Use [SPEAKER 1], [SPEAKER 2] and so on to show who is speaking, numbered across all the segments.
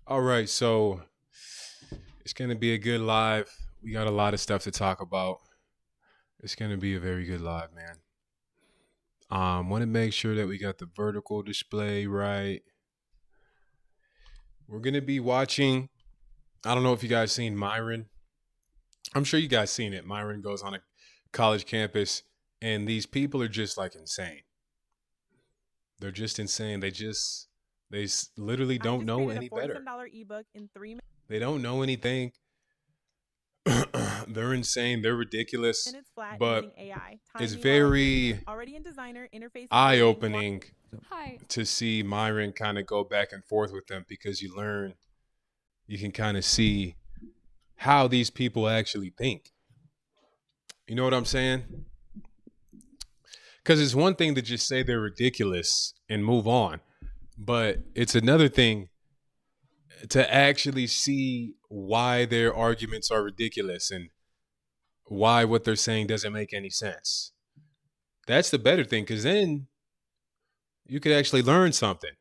[SPEAKER 1] All right, so it's gonna be a good live. We got a lot of stuff to talk about. It's gonna be a very good live, man. Want to make sure that we got the vertical display right. We're gonna be watching. I don't know if you guys seen Myron. I'm sure you guys seen it. Myron goes on a college campus, and these people are just like insane. They're just insane. Literally
[SPEAKER 2] I
[SPEAKER 1] don't
[SPEAKER 2] just
[SPEAKER 1] know
[SPEAKER 2] created a
[SPEAKER 1] any better.
[SPEAKER 2] $47 ebook in
[SPEAKER 1] They don't know anything. They're insane. They're ridiculous.
[SPEAKER 2] minutes flat
[SPEAKER 1] But
[SPEAKER 2] using AI.
[SPEAKER 1] it's
[SPEAKER 2] Time me while I do
[SPEAKER 1] very
[SPEAKER 2] it. Already in designer interface
[SPEAKER 1] eye
[SPEAKER 2] design,
[SPEAKER 1] opening
[SPEAKER 3] Hi.
[SPEAKER 1] to see Myron kind of go back and forth with them because you can kind of see how these people actually think. You know what I'm saying? Because it's one thing to just say they're ridiculous and move on, but it's another thing to actually see why their arguments are ridiculous and why what they're saying doesn't make any sense. That's the better thing because then you could actually learn something.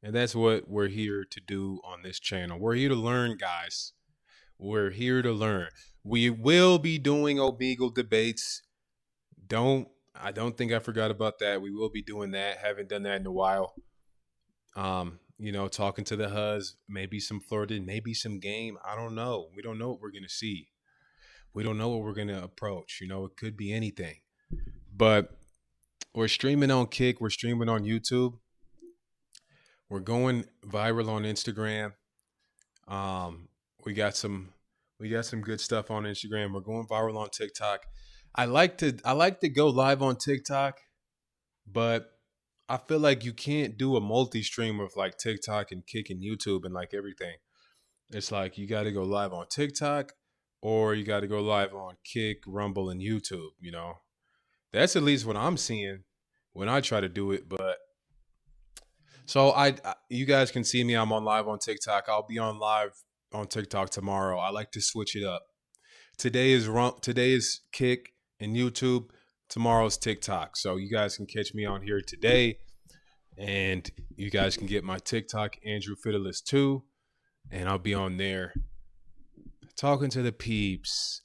[SPEAKER 1] And that's what we're here to do on this channel. We're here to learn, guys. We're here to learn. We will be doing Omegle debates. I don't think I forgot about that. We will be doing that. Haven't done that in a while. Talking to the huzz, maybe some flirting, maybe some game. I don't know. We don't know what we're gonna see. We don't know what we're gonna approach. It could be anything. But we're streaming on Kick. We're streaming on YouTube. We're going viral on Instagram. We got some good stuff on Instagram. We're going viral on TikTok. I like to go live on TikTok, but I feel like you can't do a multi-stream of like TikTok and Kick and YouTube and like everything. It's like you got to go live on TikTok or you got to go live on Kick, Rumble, and YouTube. That's at least what I'm seeing when I try to do it. But so you guys can see me. I'm on live on TikTok. I'll be on live on TikTok tomorrow. I like to switch it up. Today is Kick and YouTube. Tomorrow's TikTok. So you guys can catch me on here today, and you guys can get my TikTok Andrew Fidelis too, and I'll be on there talking to the peeps,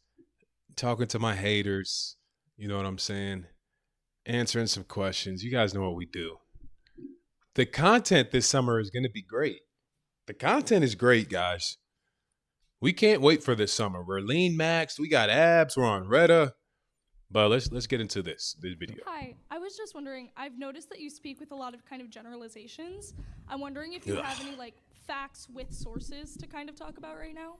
[SPEAKER 1] talking to my haters. You know what I'm saying? Answering some questions. You guys know what we do. The content this summer is going to be great. The content is great, guys. We can't wait for this summer. We're lean maxed. We got abs. We're on Retta. But let's get into this video.
[SPEAKER 3] Hi. I was just wondering, I've noticed that you speak with a lot of kind of generalizations. I'm wondering if you have any like facts with sources to kind of talk about right now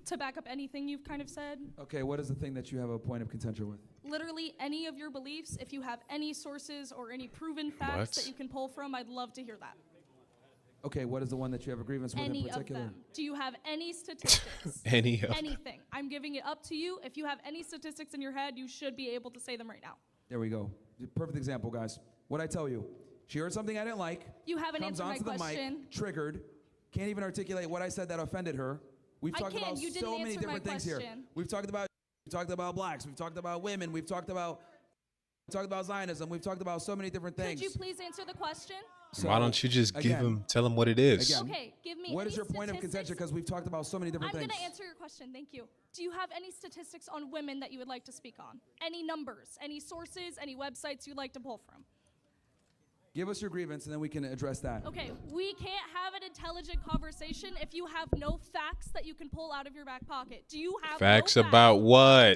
[SPEAKER 3] to back up anything you've kind of said.
[SPEAKER 4] Okay, what is the thing that you have a point of contention with?
[SPEAKER 3] Literally any of your beliefs, if you have any sources or any proven facts that you can pull from, I'd love to hear that.
[SPEAKER 4] Okay, what is the one that you have a grievance with in
[SPEAKER 3] Any
[SPEAKER 4] particular?
[SPEAKER 3] of them. Do you have any statistics? Anything. I'm giving it up to you. If you have any statistics in your head, you should be able to say them right now.
[SPEAKER 4] There we go. Perfect example, guys. What I tell you, she heard something I didn't like.
[SPEAKER 3] You haven't
[SPEAKER 4] comes
[SPEAKER 3] answered my
[SPEAKER 4] onto the
[SPEAKER 3] question.
[SPEAKER 4] mic, triggered, can't even articulate what I said that offended her. We've talked about
[SPEAKER 3] You didn't
[SPEAKER 4] so many
[SPEAKER 3] answer my
[SPEAKER 4] different things here.
[SPEAKER 3] question.
[SPEAKER 4] We've talked about blacks. We've talked about women. We've talked about Zionism. We've talked about so many different things.
[SPEAKER 3] Could you please answer the question?
[SPEAKER 4] So,
[SPEAKER 1] why don't you just
[SPEAKER 4] again,
[SPEAKER 1] tell them what it is?
[SPEAKER 4] Again,
[SPEAKER 3] Okay, give me
[SPEAKER 4] what
[SPEAKER 3] any
[SPEAKER 4] is your point of
[SPEAKER 3] statistics.
[SPEAKER 4] contention? Because we've talked about so many different
[SPEAKER 3] I'm
[SPEAKER 4] things.
[SPEAKER 3] going to answer your question. Thank you. Do you have any statistics on women that you would like to speak on? Any numbers, any sources, any websites you'd like to pull from?
[SPEAKER 4] Give us your grievance, and then we can address that.
[SPEAKER 3] Okay, we can't have an intelligent conversation if you have no facts that you can pull out of your back pocket. Do you have
[SPEAKER 1] Facts
[SPEAKER 3] no
[SPEAKER 1] about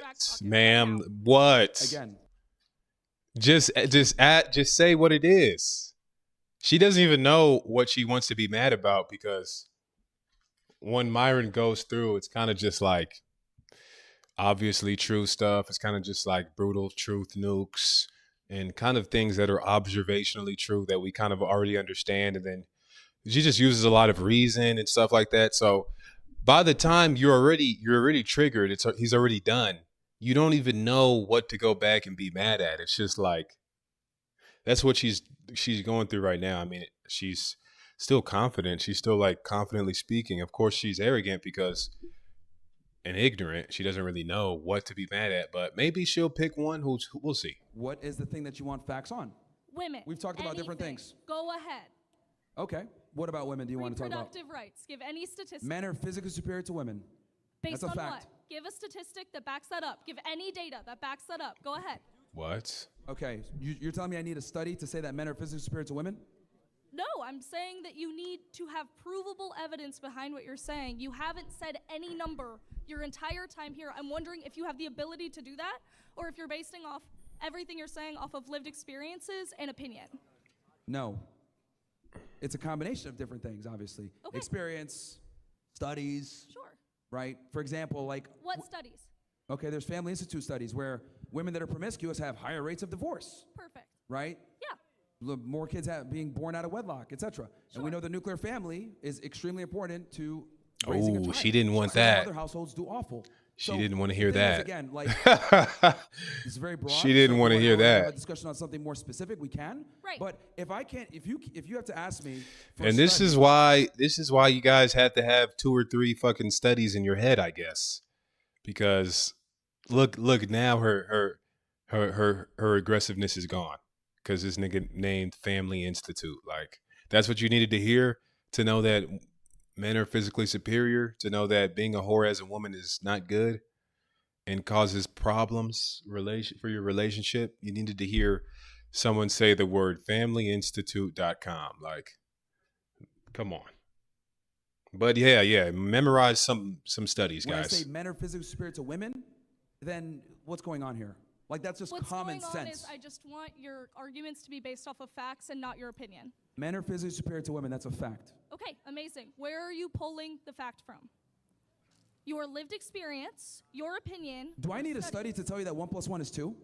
[SPEAKER 3] facts
[SPEAKER 1] what, ma'am? What?
[SPEAKER 4] Again,
[SPEAKER 1] Just say what it is. She doesn't even know what she wants to be mad about because when Myron goes through, it's kind of just like obviously true stuff. It's kind of just like brutal truth nukes and kind of things that are observationally true that we kind of already understand. And then she just uses a lot of reason and stuff like that. So by the time you're already triggered, he's already done. You don't even know what to go back and be mad at. It's just like that's what she's going through right now. I mean, she's still confident. She's still like confidently speaking. Of course, she's arrogant because and ignorant. She doesn't really know what to be mad at, but maybe she'll pick one who we'll see.
[SPEAKER 4] what is the thing that you want facts on?
[SPEAKER 3] Women.
[SPEAKER 4] We've talked about different
[SPEAKER 3] anything.
[SPEAKER 4] things.
[SPEAKER 3] Go ahead.
[SPEAKER 4] Okay. What about women do you want to talk about?
[SPEAKER 3] Reproductive rights. Give any statistic.
[SPEAKER 4] Men are physically superior to women.
[SPEAKER 3] Based
[SPEAKER 4] That's a
[SPEAKER 3] on
[SPEAKER 4] fact.
[SPEAKER 3] what? Give a statistic that backs that up. Give any data that backs that up. Go ahead.
[SPEAKER 1] What?
[SPEAKER 4] Okay, you're telling me I need a study to say that men are physically superior to women?
[SPEAKER 3] No, I'm saying that you need to have provable evidence behind what you're saying. You haven't said any number your entire time here. I'm wondering if you have the ability to do that, or if you're basing off everything you're saying off of lived experiences and opinion.
[SPEAKER 4] No. It's a combination of different things, obviously.
[SPEAKER 3] Okay.
[SPEAKER 4] Experience, studies,
[SPEAKER 3] Sure.
[SPEAKER 4] right? For example, like,
[SPEAKER 3] What studies?
[SPEAKER 4] okay, there's Family Institute studies where women that are promiscuous have higher rates of divorce,
[SPEAKER 3] Perfect.
[SPEAKER 4] right?
[SPEAKER 3] Yeah.
[SPEAKER 4] More kids being born out of wedlock, etc. And we
[SPEAKER 3] Sure.
[SPEAKER 4] know the nuclear family is extremely important to raising a
[SPEAKER 1] Oh,
[SPEAKER 4] child.
[SPEAKER 1] she didn't want
[SPEAKER 4] Some
[SPEAKER 1] that.
[SPEAKER 4] Other households do awful.
[SPEAKER 1] She
[SPEAKER 4] So
[SPEAKER 1] didn't want to
[SPEAKER 4] the
[SPEAKER 1] hear
[SPEAKER 4] thing is,
[SPEAKER 1] that.
[SPEAKER 4] again, like, it's very broad.
[SPEAKER 1] She didn't
[SPEAKER 4] so if
[SPEAKER 1] wanna
[SPEAKER 4] we
[SPEAKER 1] hear
[SPEAKER 4] wanna have
[SPEAKER 1] that.
[SPEAKER 4] a discussion on something more specific, we can.
[SPEAKER 3] Right.
[SPEAKER 4] But if I can't, if you have to ask me, for a
[SPEAKER 1] And this
[SPEAKER 4] study-
[SPEAKER 1] is why you guys have to have 2 or 3 fucking studies in your head, I guess. Because look now her aggressiveness is gone because this nigga named Family Institute. Like, that's what you needed to hear to know that men are physically superior, to know that being a whore as a woman is not good and causes problems for your relationship. You needed to hear someone say the word familyinstitute.com. Like, come on. But yeah, memorize some studies,
[SPEAKER 4] when
[SPEAKER 1] guys.
[SPEAKER 4] I say men are physically superior to women, then what's going on here? Like, that's just
[SPEAKER 3] What's
[SPEAKER 4] common
[SPEAKER 3] going on
[SPEAKER 4] sense.
[SPEAKER 3] is I just want your arguments to be based off of facts and not your opinion.
[SPEAKER 4] Men are physically superior to women. That's a fact.
[SPEAKER 3] Okay, amazing. Where are you pulling the fact from? Your lived experience, your opinion.
[SPEAKER 4] Do I
[SPEAKER 3] your
[SPEAKER 4] need a study to tell you that 1 + 1 is 2?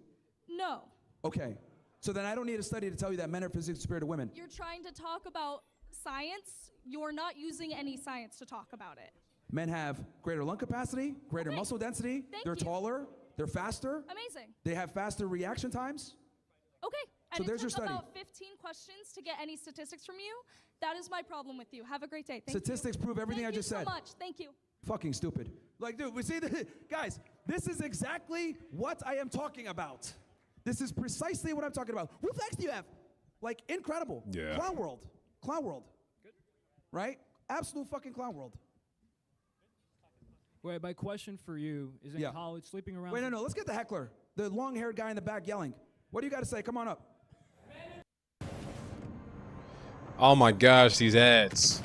[SPEAKER 3] No.
[SPEAKER 4] Okay. So then I don't need a study to tell you that men are physically superior to women.
[SPEAKER 3] You're trying to talk about science. You're not using any science to talk about it.
[SPEAKER 4] Men have greater lung capacity, greater
[SPEAKER 3] Okay.
[SPEAKER 4] muscle density.
[SPEAKER 3] Thank
[SPEAKER 4] They're
[SPEAKER 3] you.
[SPEAKER 4] taller. They're faster.
[SPEAKER 3] Amazing.
[SPEAKER 4] They have faster reaction times.
[SPEAKER 3] Okay. And
[SPEAKER 4] So
[SPEAKER 3] it
[SPEAKER 4] there's
[SPEAKER 3] took
[SPEAKER 4] your study.
[SPEAKER 3] about 15 questions to get any statistics from you. That is my problem with you. Have a great day. Thank
[SPEAKER 4] Statistics
[SPEAKER 3] you.
[SPEAKER 4] prove everything
[SPEAKER 3] Thank
[SPEAKER 4] I just
[SPEAKER 3] you
[SPEAKER 4] said.
[SPEAKER 3] so much. Thank you.
[SPEAKER 4] Fucking stupid. Like, dude, we see the guys. This is exactly what I am talking about. This is precisely what I'm talking about. What facts do you have? Like, incredible.
[SPEAKER 1] Yeah.
[SPEAKER 4] Clown world. Clown world. Right? Absolute fucking clown world.
[SPEAKER 5] Wait, my question for you is in
[SPEAKER 4] Yeah.
[SPEAKER 5] college, sleeping around.
[SPEAKER 4] Wait, no. Let's get the heckler. The long-haired guy in the back yelling. What do you got to say? Come on up.
[SPEAKER 1] Oh my gosh, these ads.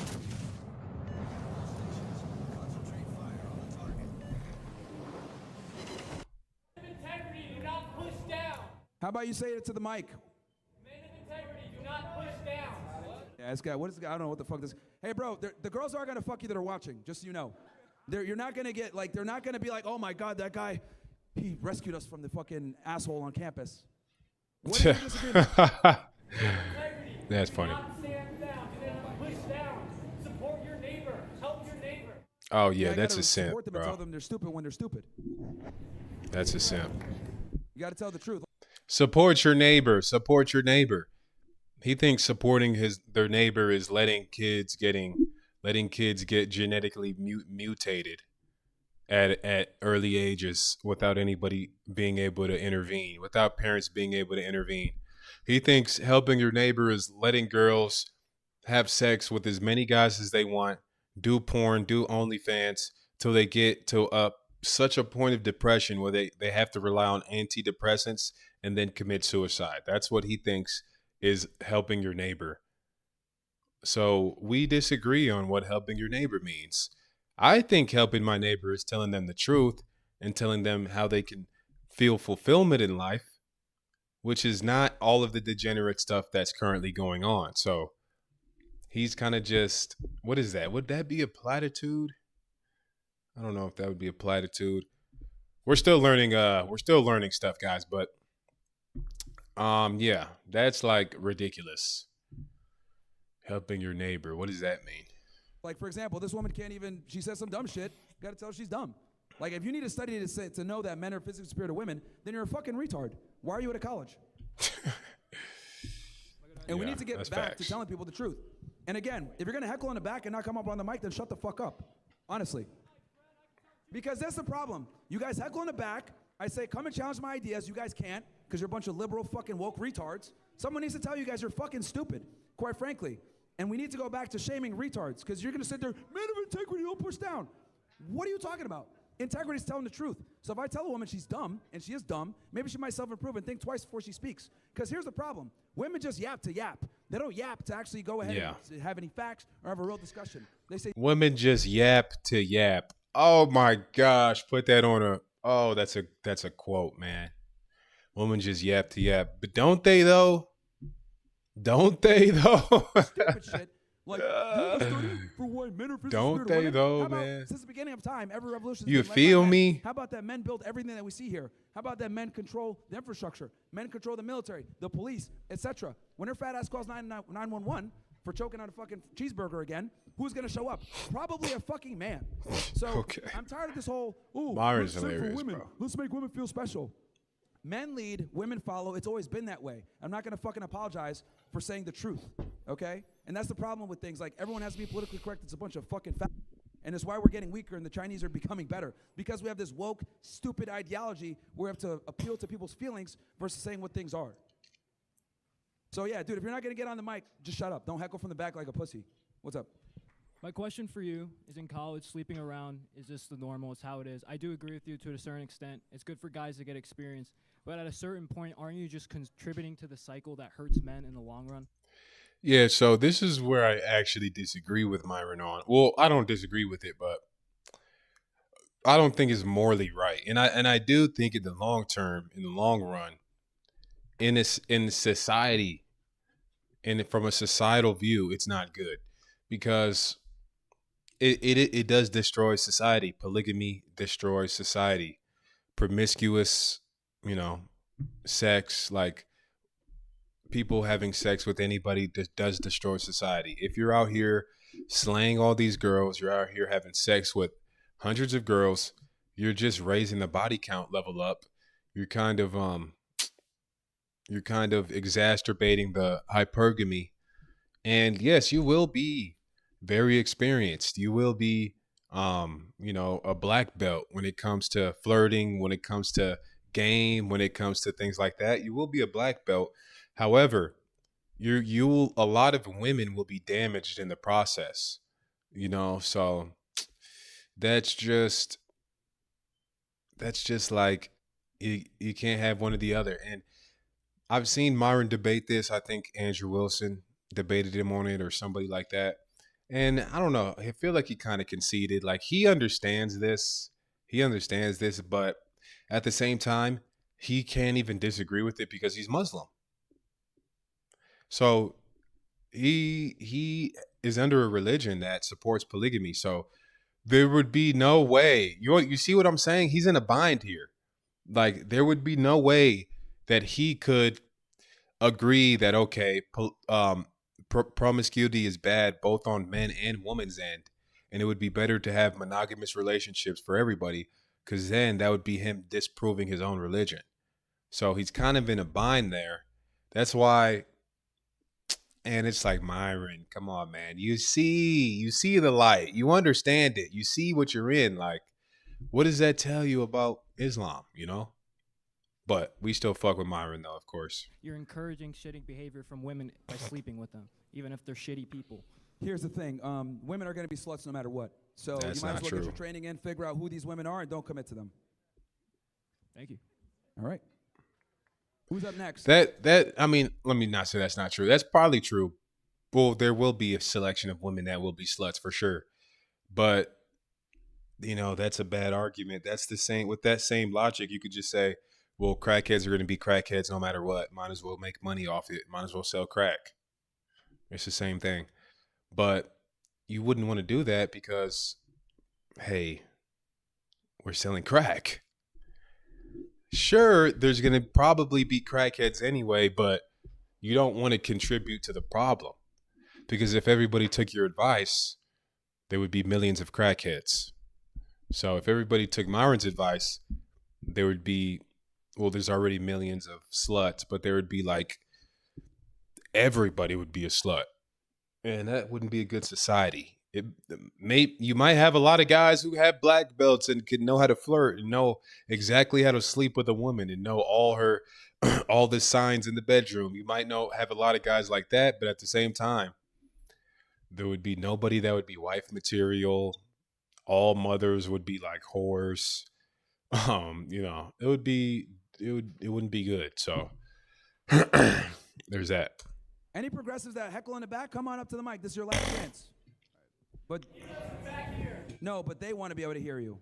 [SPEAKER 6] Integrity, do not push down.
[SPEAKER 4] How about you say it to the mic?
[SPEAKER 6] Men of integrity, do not push down.
[SPEAKER 4] Yeah, this guy. What is this guy? I don't know what the fuck this. Hey, bro, the girls are gonna fuck you that are watching. Just so you know, you're not gonna get like. They're not gonna be like, oh my god, that guy, he rescued us from the fucking asshole on campus. What is your disagreement?
[SPEAKER 1] That's funny.
[SPEAKER 6] Do not stand down. Do not push down. Support your neighbor. Help your neighbor.
[SPEAKER 1] Oh yeah,
[SPEAKER 4] You
[SPEAKER 1] that's
[SPEAKER 4] gotta
[SPEAKER 1] a simp,
[SPEAKER 4] support them and tell
[SPEAKER 1] bro.
[SPEAKER 4] them they're stupid when they're stupid.
[SPEAKER 1] That's a simp.
[SPEAKER 4] You gotta tell the truth.
[SPEAKER 1] Support your neighbor. Support your neighbor. He thinks supporting their neighbor is letting kids get genetically mutated at early ages without anybody being able to intervene, without parents being able to intervene. He thinks helping your neighbor is letting girls have sex with as many guys as they want, do porn, do OnlyFans, till they get to such a point of depression where they have to rely on antidepressants and then commit suicide. That's what he thinks is helping your neighbor. So we disagree on what helping your neighbor means. I think helping my neighbor is telling them the truth and telling them how they can feel fulfillment in life, which is not all of the degenerate stuff that's currently going on. So he's kind of just, what is that? Would that be a platitude? I don't know if that would be a platitude. We're still learning stuff, guys, but yeah, that's like ridiculous. Helping your neighbor. What does that mean?
[SPEAKER 4] Like, for example, this woman can't even. She says some dumb shit. You gotta tell her she's dumb. Like, if you need a study to know that men are physically superior to women, then you're a fucking retard. Why are you at a college? And we
[SPEAKER 1] Yeah,
[SPEAKER 4] need to get
[SPEAKER 1] that's
[SPEAKER 4] back
[SPEAKER 1] facts.
[SPEAKER 4] to telling people the truth. And again, if you're gonna heckle in the back and not come up on the mic, then shut the fuck up. Honestly. Because that's the problem. You guys heckle in the back. I say, come and challenge my ideas. You guys can't, because you're a bunch of liberal fucking woke retards. Someone needs to tell you guys you're fucking stupid, quite frankly. And we need to go back to shaming retards because you're going to sit there, men of integrity, don't push down. What are you talking about? Integrity is telling the truth. So if I tell a woman she's dumb, and she is dumb, maybe she might self-improve and think twice before she speaks. Because here's the problem. Women just yap to yap. They don't yap to actually go ahead and have any facts or have a real discussion. They say
[SPEAKER 1] Women just yap to yap. Oh my gosh, put that on a. Oh, that's a quote, man. Women just yap to yap, but don't they though? Don't they though?
[SPEAKER 4] stupid shit. Like, for why men are physically
[SPEAKER 1] Don't
[SPEAKER 4] superior to
[SPEAKER 1] they
[SPEAKER 4] women?
[SPEAKER 1] though,
[SPEAKER 4] How about,
[SPEAKER 1] man?
[SPEAKER 4] since the beginning of time, every revolution.
[SPEAKER 1] You feel me?
[SPEAKER 4] How about that men build everything that we see here? How about that men control the infrastructure? Men control the military, the police, etc. When her fat ass calls 911 for choking on a fucking cheeseburger again, who's gonna show up? Probably a fucking man. So
[SPEAKER 1] Okay.
[SPEAKER 4] I'm tired of this whole,
[SPEAKER 1] Myron's
[SPEAKER 4] let's sing for
[SPEAKER 1] hilarious,
[SPEAKER 4] women.
[SPEAKER 1] bro.
[SPEAKER 4] Let's make women feel special. Men lead, women follow. It's always been that way. I'm not going to fucking apologize for saying the truth, okay? And that's the problem with things. Like, everyone has to be politically correct. It's a bunch of fucking fat. And it's why we're getting weaker and the Chinese are becoming better. Because we have this woke, stupid ideology where we have to appeal to people's feelings versus saying what things are. So, yeah, dude, if you're not going to get on the mic, just shut up. Don't heckle from the back like a pussy. What's up?
[SPEAKER 5] My question for you is, in college, sleeping around is just the normal. It's how it is. I do agree with you to a certain extent. It's good for guys to get experience. But at a certain point, aren't you just contributing to the cycle that hurts men in the long run?
[SPEAKER 1] Yeah, so this is where I actually disagree with Myron on. Well, I don't disagree with it, but I don't think it's morally right. And I do think in the long term, in the long run, in society, and from a societal view, it's not good because it does destroy society. Polygamy destroys society. Promiscuous, sex, like people having sex with anybody does destroy society. If you're out here slaying all these girls, you're out here having sex with hundreds of girls, you're just raising the body count level up. You're kind of exacerbating the hypergamy. And yes, you will be very experienced. You will be a black belt when it comes to flirting, when it comes to game, when it comes to things like that. You will be a black belt. However, a lot of women will be damaged in the process. So that's just like you can't have one or the other. And I've seen Myron debate this. I think Andrew Wilson debated him on it or somebody like that. And I don't know. I feel like he kind of conceded. Like he understands this. But at the same time, he can't even disagree with it because he's Muslim. So he is under a religion that supports polygamy. So there would be no way. You see what I'm saying? He's in a bind here. Like there would be no way that he could agree that okay, promiscuity is bad both on men and women's end, and it would be better to have monogamous relationships for everybody, because then that would be him disproving his own religion. So he's kind of in a bind there. That's why. And it's like, Myron, come on, man. You see the light. You understand it. You see what you're in. Like, what does that tell you about Islam, But we still fuck with Myron, though, of course.
[SPEAKER 5] You're encouraging shitty behavior from women by sleeping with them, even if they're shitty people.
[SPEAKER 4] Here's the thing. Women are going to be sluts no matter what. So
[SPEAKER 1] That's
[SPEAKER 4] you might
[SPEAKER 1] not
[SPEAKER 4] as well
[SPEAKER 1] true.
[SPEAKER 4] get your training in, figure out who these women are, and don't commit to them.
[SPEAKER 5] Thank you.
[SPEAKER 4] All right. Who's up next?
[SPEAKER 1] I mean, let me not say that's not true. That's probably true. Well, there will be a selection of women that will be sluts for sure. But, that's a bad argument. That's the same, with that same logic, you could just say, well, crackheads are going to be crackheads no matter what. Might as well make money off it. Might as well sell crack. It's the same thing. But you wouldn't want to do that because, hey, we're selling crack. Sure, there's going to probably be crackheads anyway, but you don't want to contribute to the problem. Because if everybody took your advice, there would be millions of crackheads. So if everybody took Myron's advice, there would be, well, there's already millions of sluts, but there would be like, everybody would be a slut. And that wouldn't be a good society. You might have a lot of guys who have black belts and can know how to flirt and know exactly how to sleep with a woman and know all the signs in the bedroom. You might have a lot of guys like that, but at the same time, There would be nobody that would be wife material. All mothers would be like whores. You know, it wouldn't be good. So there's that.
[SPEAKER 4] Any progressives that heckle in the back, come on up to the mic. This is your last chance. But no, but they want to be able to hear you.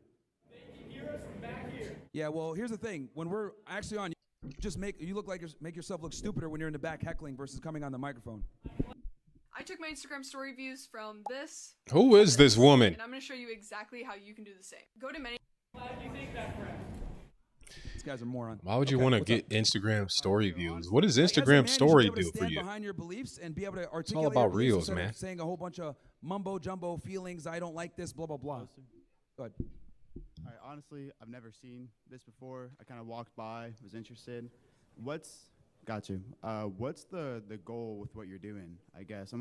[SPEAKER 6] They can hear us from back here.
[SPEAKER 4] Yeah, well, here's the thing. When we're actually on, just make yourself look stupider when you're in the back heckling versus coming on the microphone.
[SPEAKER 7] I took my Instagram story views from this.
[SPEAKER 1] Who is this woman?
[SPEAKER 7] And I'm going to show you exactly how you can do the same. Go to many.
[SPEAKER 6] Glad you think that, friend.
[SPEAKER 4] These guys are moron.
[SPEAKER 1] Why would you
[SPEAKER 4] Okay,
[SPEAKER 1] want to
[SPEAKER 4] what's
[SPEAKER 1] get
[SPEAKER 4] up?
[SPEAKER 1] Instagram story views? What does
[SPEAKER 4] Like, as a man,
[SPEAKER 1] Instagram
[SPEAKER 4] you should
[SPEAKER 1] story
[SPEAKER 4] be able to
[SPEAKER 1] do for
[SPEAKER 4] stand
[SPEAKER 1] you?
[SPEAKER 4] behind your beliefs and be able to articulate
[SPEAKER 1] about
[SPEAKER 4] your beliefs
[SPEAKER 1] reels,
[SPEAKER 4] instead
[SPEAKER 1] man.
[SPEAKER 4] of saying a whole bunch of mumbo jumbo feelings. I don't like this. Blah blah blah. Go ahead.
[SPEAKER 8] All right, honestly, I've never seen this before. I kind of walked by, was interested. What's the goal with what you're doing? I guess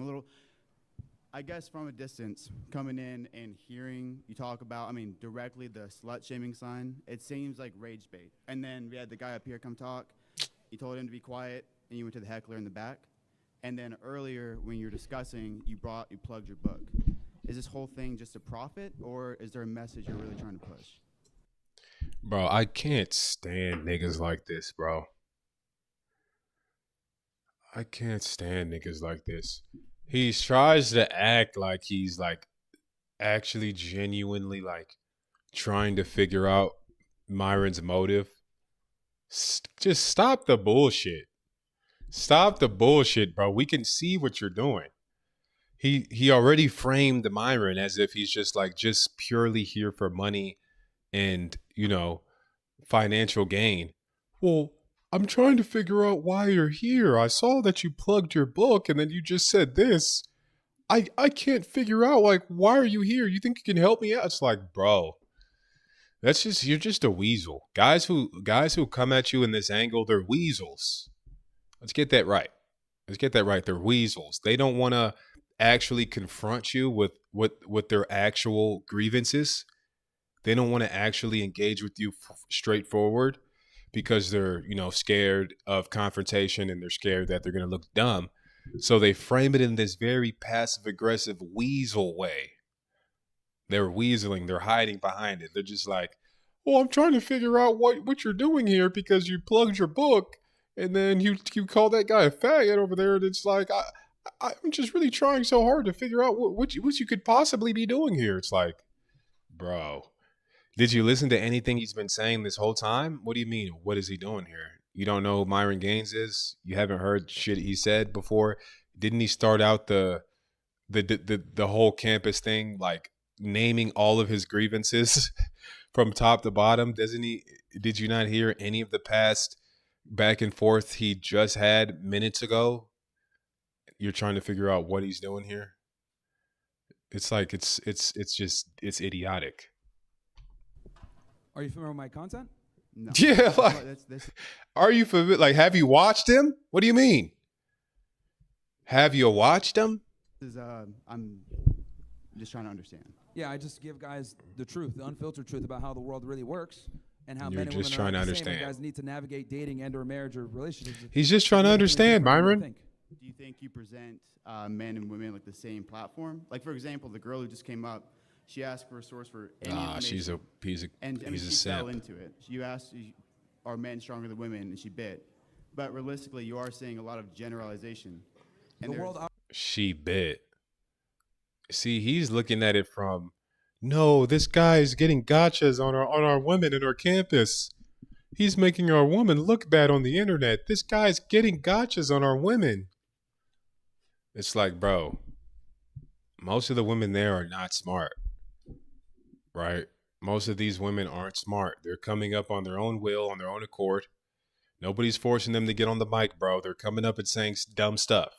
[SPEAKER 8] I guess from a distance, coming in and hearing you talk about, I mean, directly the slut shaming sign. It seems like rage bait. And then we had the guy up here come talk. You told him to be quiet, and you went to the heckler in the back. And then earlier, when you were discussing, you plugged your book. Is this whole thing just a profit, or is there a message you're really trying to push?
[SPEAKER 1] Bro, I can't stand niggas like this, bro. I can't stand niggas like this. He tries to act like he's like actually genuinely like trying to figure out Myron's motive. Just stop the bullshit. Stop the bullshit, bro. We can see what you're doing. He already framed Myron as if he's just purely here for money and, you know, financial gain. Well, I'm trying to figure out why you're here. I saw that you plugged your book and then you just said this. I can't figure out, like, why are you here? You think you can help me out? It's like, bro, you're just a weasel. Guys who come at you in this angle, they're weasels. Let's get that right. They're weasels. They don't want to actually confront you with their actual grievances. They don't want to actually engage with you straightforward because they're, you know, scared of confrontation and they're scared that they're going to look dumb. So they frame it in this very passive aggressive weasel way. They're weaseling. They're hiding behind it. They're just like, well, I'm trying to figure out what you're doing here because you plugged your book and then you call that guy a faggot over there. And it's like, I'm just really trying so hard to figure out what you could possibly be doing here. It's like, bro, did you listen to anything he's been saying this whole time? What do you mean? What is he doing here? You don't know who Myron Gaines is? You haven't heard shit he said before? Didn't he start out the whole campus thing, like naming all of his grievances from top to bottom? Doesn't he? Did you not hear any of the past back and forth he just had minutes ago? You're trying to figure out what he's doing here. It's like it's idiotic.
[SPEAKER 4] Are you familiar with my content?
[SPEAKER 8] No.
[SPEAKER 1] Yeah, like,
[SPEAKER 8] That's
[SPEAKER 1] are you familiar? Like, have you watched him? What do you mean? Have you watched him?
[SPEAKER 8] I'm just trying to understand.
[SPEAKER 4] Yeah, I just give guys the truth, the unfiltered truth about how the world really works and how
[SPEAKER 1] You're
[SPEAKER 4] men and
[SPEAKER 1] just
[SPEAKER 4] women
[SPEAKER 1] trying
[SPEAKER 4] are
[SPEAKER 1] to
[SPEAKER 4] not the same, and
[SPEAKER 1] understand.
[SPEAKER 4] guys need to navigate dating and or marriage or relationships.
[SPEAKER 1] He's just trying to understand, Myron.
[SPEAKER 8] Do you think you present men and women like the same platform? Like, for example, the girl who just came up, she asked for a source for any information.
[SPEAKER 1] He's a
[SPEAKER 8] she fell
[SPEAKER 1] simp.
[SPEAKER 8] into it. You asked, are men stronger than women? And she bit. But realistically, you are seeing a lot of generalization. And
[SPEAKER 4] The world
[SPEAKER 1] She bit. See, he's looking at it from, no, this guy is getting gotchas on our women in our campus. He's making our woman look bad on the internet. This guy's getting gotchas on our women. It's like, bro, most of the women there are not smart, right? Most of these women aren't smart. They're coming up on their own will, on their own accord. Nobody's forcing them to get on the mic, bro. They're coming up and saying dumb stuff.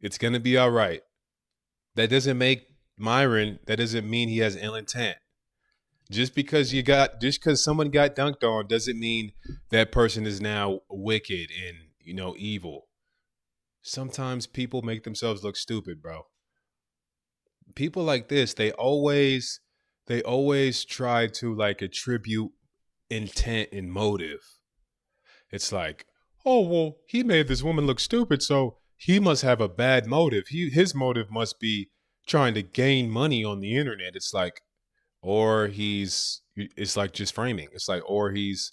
[SPEAKER 1] It's going to be all right. That doesn't make Myron, that doesn't mean he has ill intent. Just because someone got dunked on doesn't mean that person is now wicked and, you know, evil. Sometimes people make themselves look stupid, bro. People like this, they always try to like attribute intent and motive. It's like, oh, well, he made this woman look stupid, so he must have a bad motive. His motive must be trying to gain money on the internet. It's like, or it's like just framing. It's like, or he's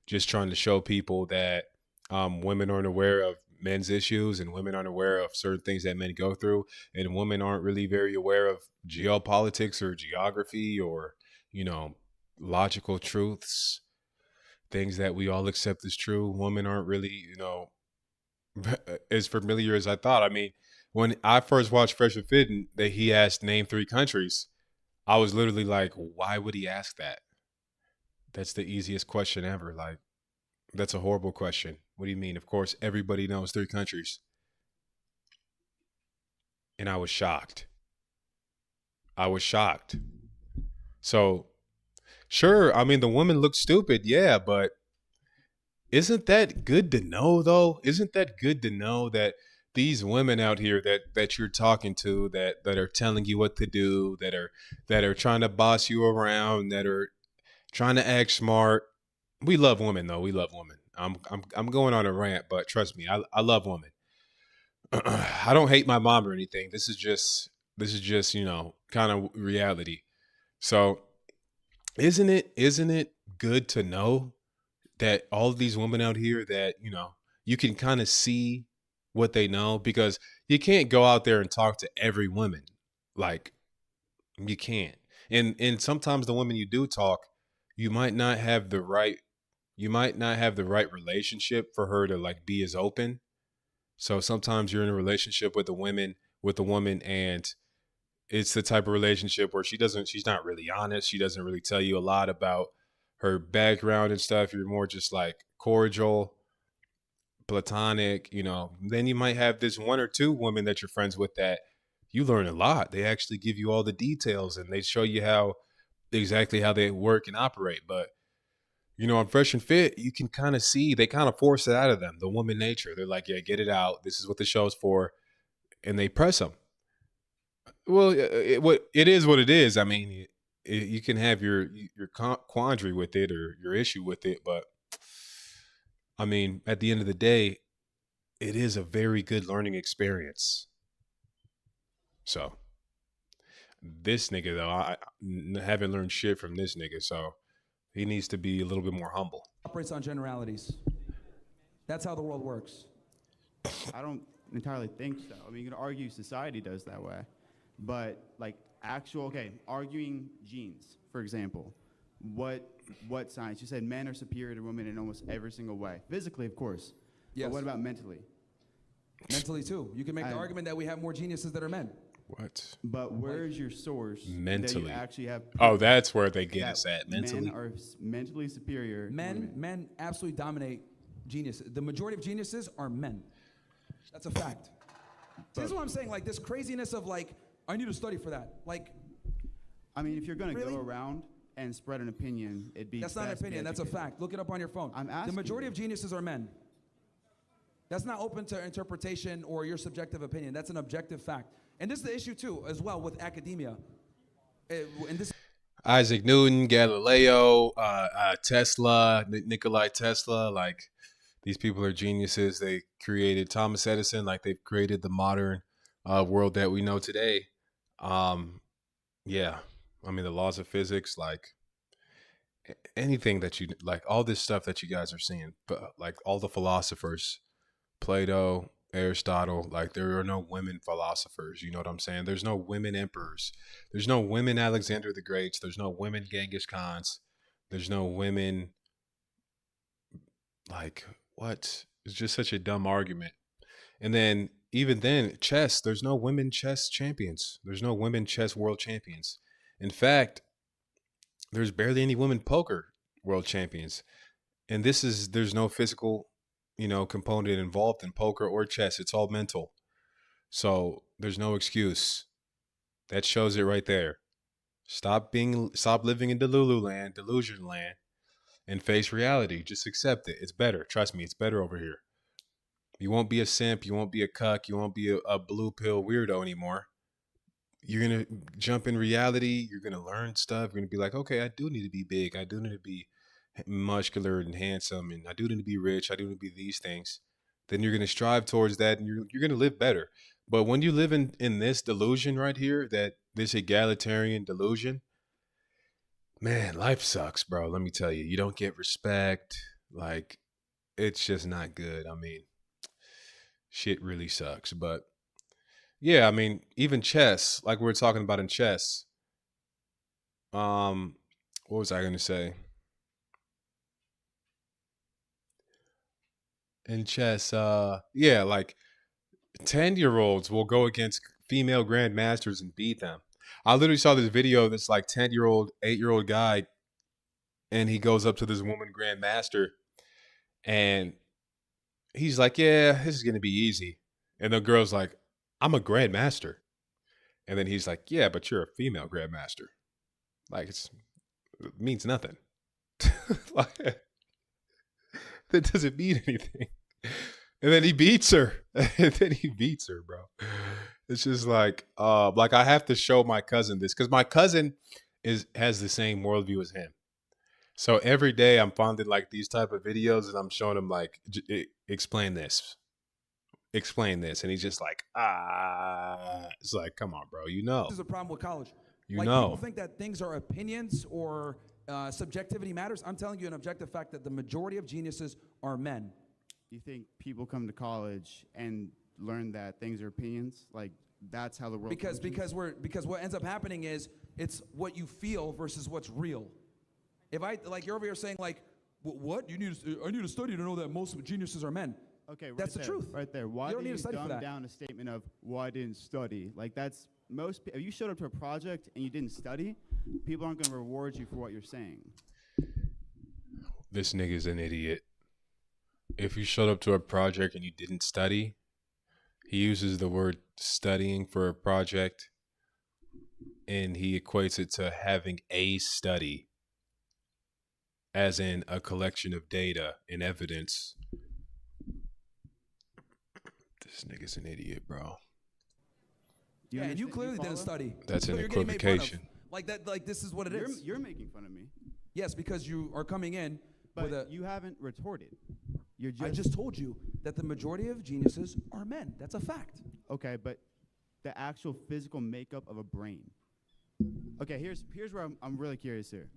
[SPEAKER 1] just trying to show people that women aren't aware of men's issues and women aren't aware of certain things that men go through, and women aren't really very aware of geopolitics or geography or, you know, logical truths, things that we all accept as true. Women aren't really, you know, as familiar as I thought. I mean, when I first watched Fresh and Fit and that he asked name 3 countries, I was literally like, why would he ask that? That's the easiest question ever. Like, that's a horrible question. What do you mean? Of course, everybody knows 3 countries. And I was shocked. I was shocked. So, sure, I mean, the woman looks stupid, yeah, but isn't that good to know, though? Isn't that good to know that these women out here that you're talking to, that are telling you what to do, that are trying to boss you around, that are trying to act smart. We love women, though. We love women. I'm going on a rant, but trust me, I love women. I don't hate my mom or anything. This is just you know, kind of reality. So isn't it good to know that all of these women out here that, you know, you can kind of see what they know, because you can't go out there and talk to every woman. Like, you can't. And sometimes the women you do talk, you might not have the right you might not have the right relationship for her to like be as open. So sometimes you're in a relationship with a woman, and it's the type of relationship where she's not really honest. She doesn't really tell you a lot about her background and stuff. You're more just like cordial, platonic, you know. Then you might have this 1 or 2 women that you're friends with that you learn a lot. They actually give you all the details and they show you exactly how they work and operate. But you know, on Fresh and Fit, you can kind of see they kind of force it out of them, the woman nature. They're like, yeah, get it out. This is what the show's for. And they press them. Well, it is what it is. I mean, you can have your quandary with it or your issue with it, but I mean, at the end of the day, it is a very good learning experience. So this nigga though, haven't learned shit from this nigga, so he needs to be a little bit more humble.
[SPEAKER 4] Operates on generalities. That's how the world works.
[SPEAKER 8] I don't entirely think so. I mean, you can argue society does that way, but like arguing genes, for example. What science? You said men are superior to women in almost every single way. Physically, of course.
[SPEAKER 4] Yes.
[SPEAKER 8] But what about mentally?
[SPEAKER 4] Mentally too. You can make the argument that we have more geniuses that are men.
[SPEAKER 1] What?
[SPEAKER 8] But where is your source?
[SPEAKER 1] Mentally.
[SPEAKER 8] That you actually have.
[SPEAKER 1] Oh, that's where they get
[SPEAKER 8] that
[SPEAKER 1] us at. Mentally.
[SPEAKER 8] Men are mentally superior. to women.
[SPEAKER 4] Men absolutely dominate geniuses. The majority of geniuses are men. That's a fact. See, this is what I'm saying. Like this craziness of like, I need to study for that. Like,
[SPEAKER 8] I mean, if you're gonna
[SPEAKER 4] really?
[SPEAKER 8] go around and spread an opinion, it'd be
[SPEAKER 4] that's not an
[SPEAKER 8] best to be
[SPEAKER 4] opinion. That's a
[SPEAKER 8] educated.
[SPEAKER 4] fact. Look it up on your phone.
[SPEAKER 8] I'm asking
[SPEAKER 4] the majority
[SPEAKER 8] you.
[SPEAKER 4] of geniuses are men. That's not open to interpretation or your subjective opinion. That's an objective fact. And this is the issue too, as well, with academia. And this.
[SPEAKER 1] Isaac Newton, Galileo, Tesla, Nikolai Tesla, like these people are geniuses. They created Thomas Edison, like they've created the modern world that we know today. Yeah, I mean the laws of physics, like anything that you like, all this stuff that you guys are seeing, but like all the philosophers, Plato, Aristotle, like there are no women philosophers. You know what I'm saying? There's no women emperors. There's no women Alexander the Greats. There's no women Genghis Khans. There's no women. Like what? It's just such a dumb argument. And then even then, chess. There's no women chess champions. There's no women chess world champions. In fact, there's barely any women poker world champions. And there's no physical, you know, component involved in poker or chess. It's all mental. So there's no excuse. That shows it right there. Stop living in delusion land, and face reality. Just accept it. It's better. Trust me, it's better over here. You won't be a simp. You won't be a cuck. You won't be a blue pill weirdo anymore. You're going to jump in reality. You're going to learn stuff. You're going to be like, okay, I do need to be big. I do need to be muscular and handsome. And I do need to be rich. I do need to be these things. then you're going to strive towards that, and you're going to live better. But when you live in this delusion right here, that this egalitarian delusion, man, life sucks, bro. Let me tell you, you don't get respect. Like, it's just not good. I mean, shit really sucks. But yeah, I mean, even chess, like we were talking about in chess. What was I going to say? In chess, yeah, like 10-year-olds will go against female grandmasters and beat them. I literally saw this video that's like 10-year-old, 8-year-old guy, and he goes up to this woman grandmaster, and he's like, yeah, this is going to be easy. And the girl's like, I'm a grandmaster. And then he's like, yeah, but you're a female grandmaster. Like, it means nothing. Like, that doesn't mean anything. And then he beats her. Bro. It's just like I have to show my cousin this, because my cousin has the same worldview as him. So every day I'm finding like these type of videos, and I'm showing him like, explain this, and he's just like, it's like, come on, bro,
[SPEAKER 4] This is a problem with college.
[SPEAKER 1] Like,
[SPEAKER 4] people think that things are opinions or subjectivity matters. I'm telling you an objective fact that the majority of geniuses are men.
[SPEAKER 8] Do you think people come to college and learn that things are opinions? Like, that's how the world
[SPEAKER 4] Because
[SPEAKER 8] functions?
[SPEAKER 4] because what ends up happening is it's what you feel versus what's real. If I, like, you're over here saying like, what? I need to study to know that most geniuses are men.
[SPEAKER 8] Okay, right
[SPEAKER 4] That's the
[SPEAKER 8] there,
[SPEAKER 4] truth.
[SPEAKER 8] right there. Why
[SPEAKER 4] You don't
[SPEAKER 8] do
[SPEAKER 4] need
[SPEAKER 8] you
[SPEAKER 4] to study for
[SPEAKER 8] dumb
[SPEAKER 4] that.
[SPEAKER 8] down a statement of, well, I didn't study? Like, that's most. If you showed up to a project and you didn't study, people aren't going to reward you for what you're saying.
[SPEAKER 1] This nigga's an idiot. If you showed up to a project and you didn't study, he uses the word studying for a project, and he equates it to having a study, as in a collection of data and evidence. This nigga's an idiot, bro.
[SPEAKER 4] Yeah, and you clearly didn't study.
[SPEAKER 1] That's an
[SPEAKER 4] So you're getting made fun of.
[SPEAKER 1] equivocation.
[SPEAKER 4] Like that. Like, this is what it is.
[SPEAKER 8] You're making fun of me,
[SPEAKER 4] Yes, because you are coming in
[SPEAKER 8] but
[SPEAKER 4] with a.
[SPEAKER 8] you haven't retorted. You're
[SPEAKER 4] I just told you that the majority of geniuses are men. That's a fact.
[SPEAKER 8] okay, but the actual physical makeup of a brain. Okay, here's where I'm really curious here.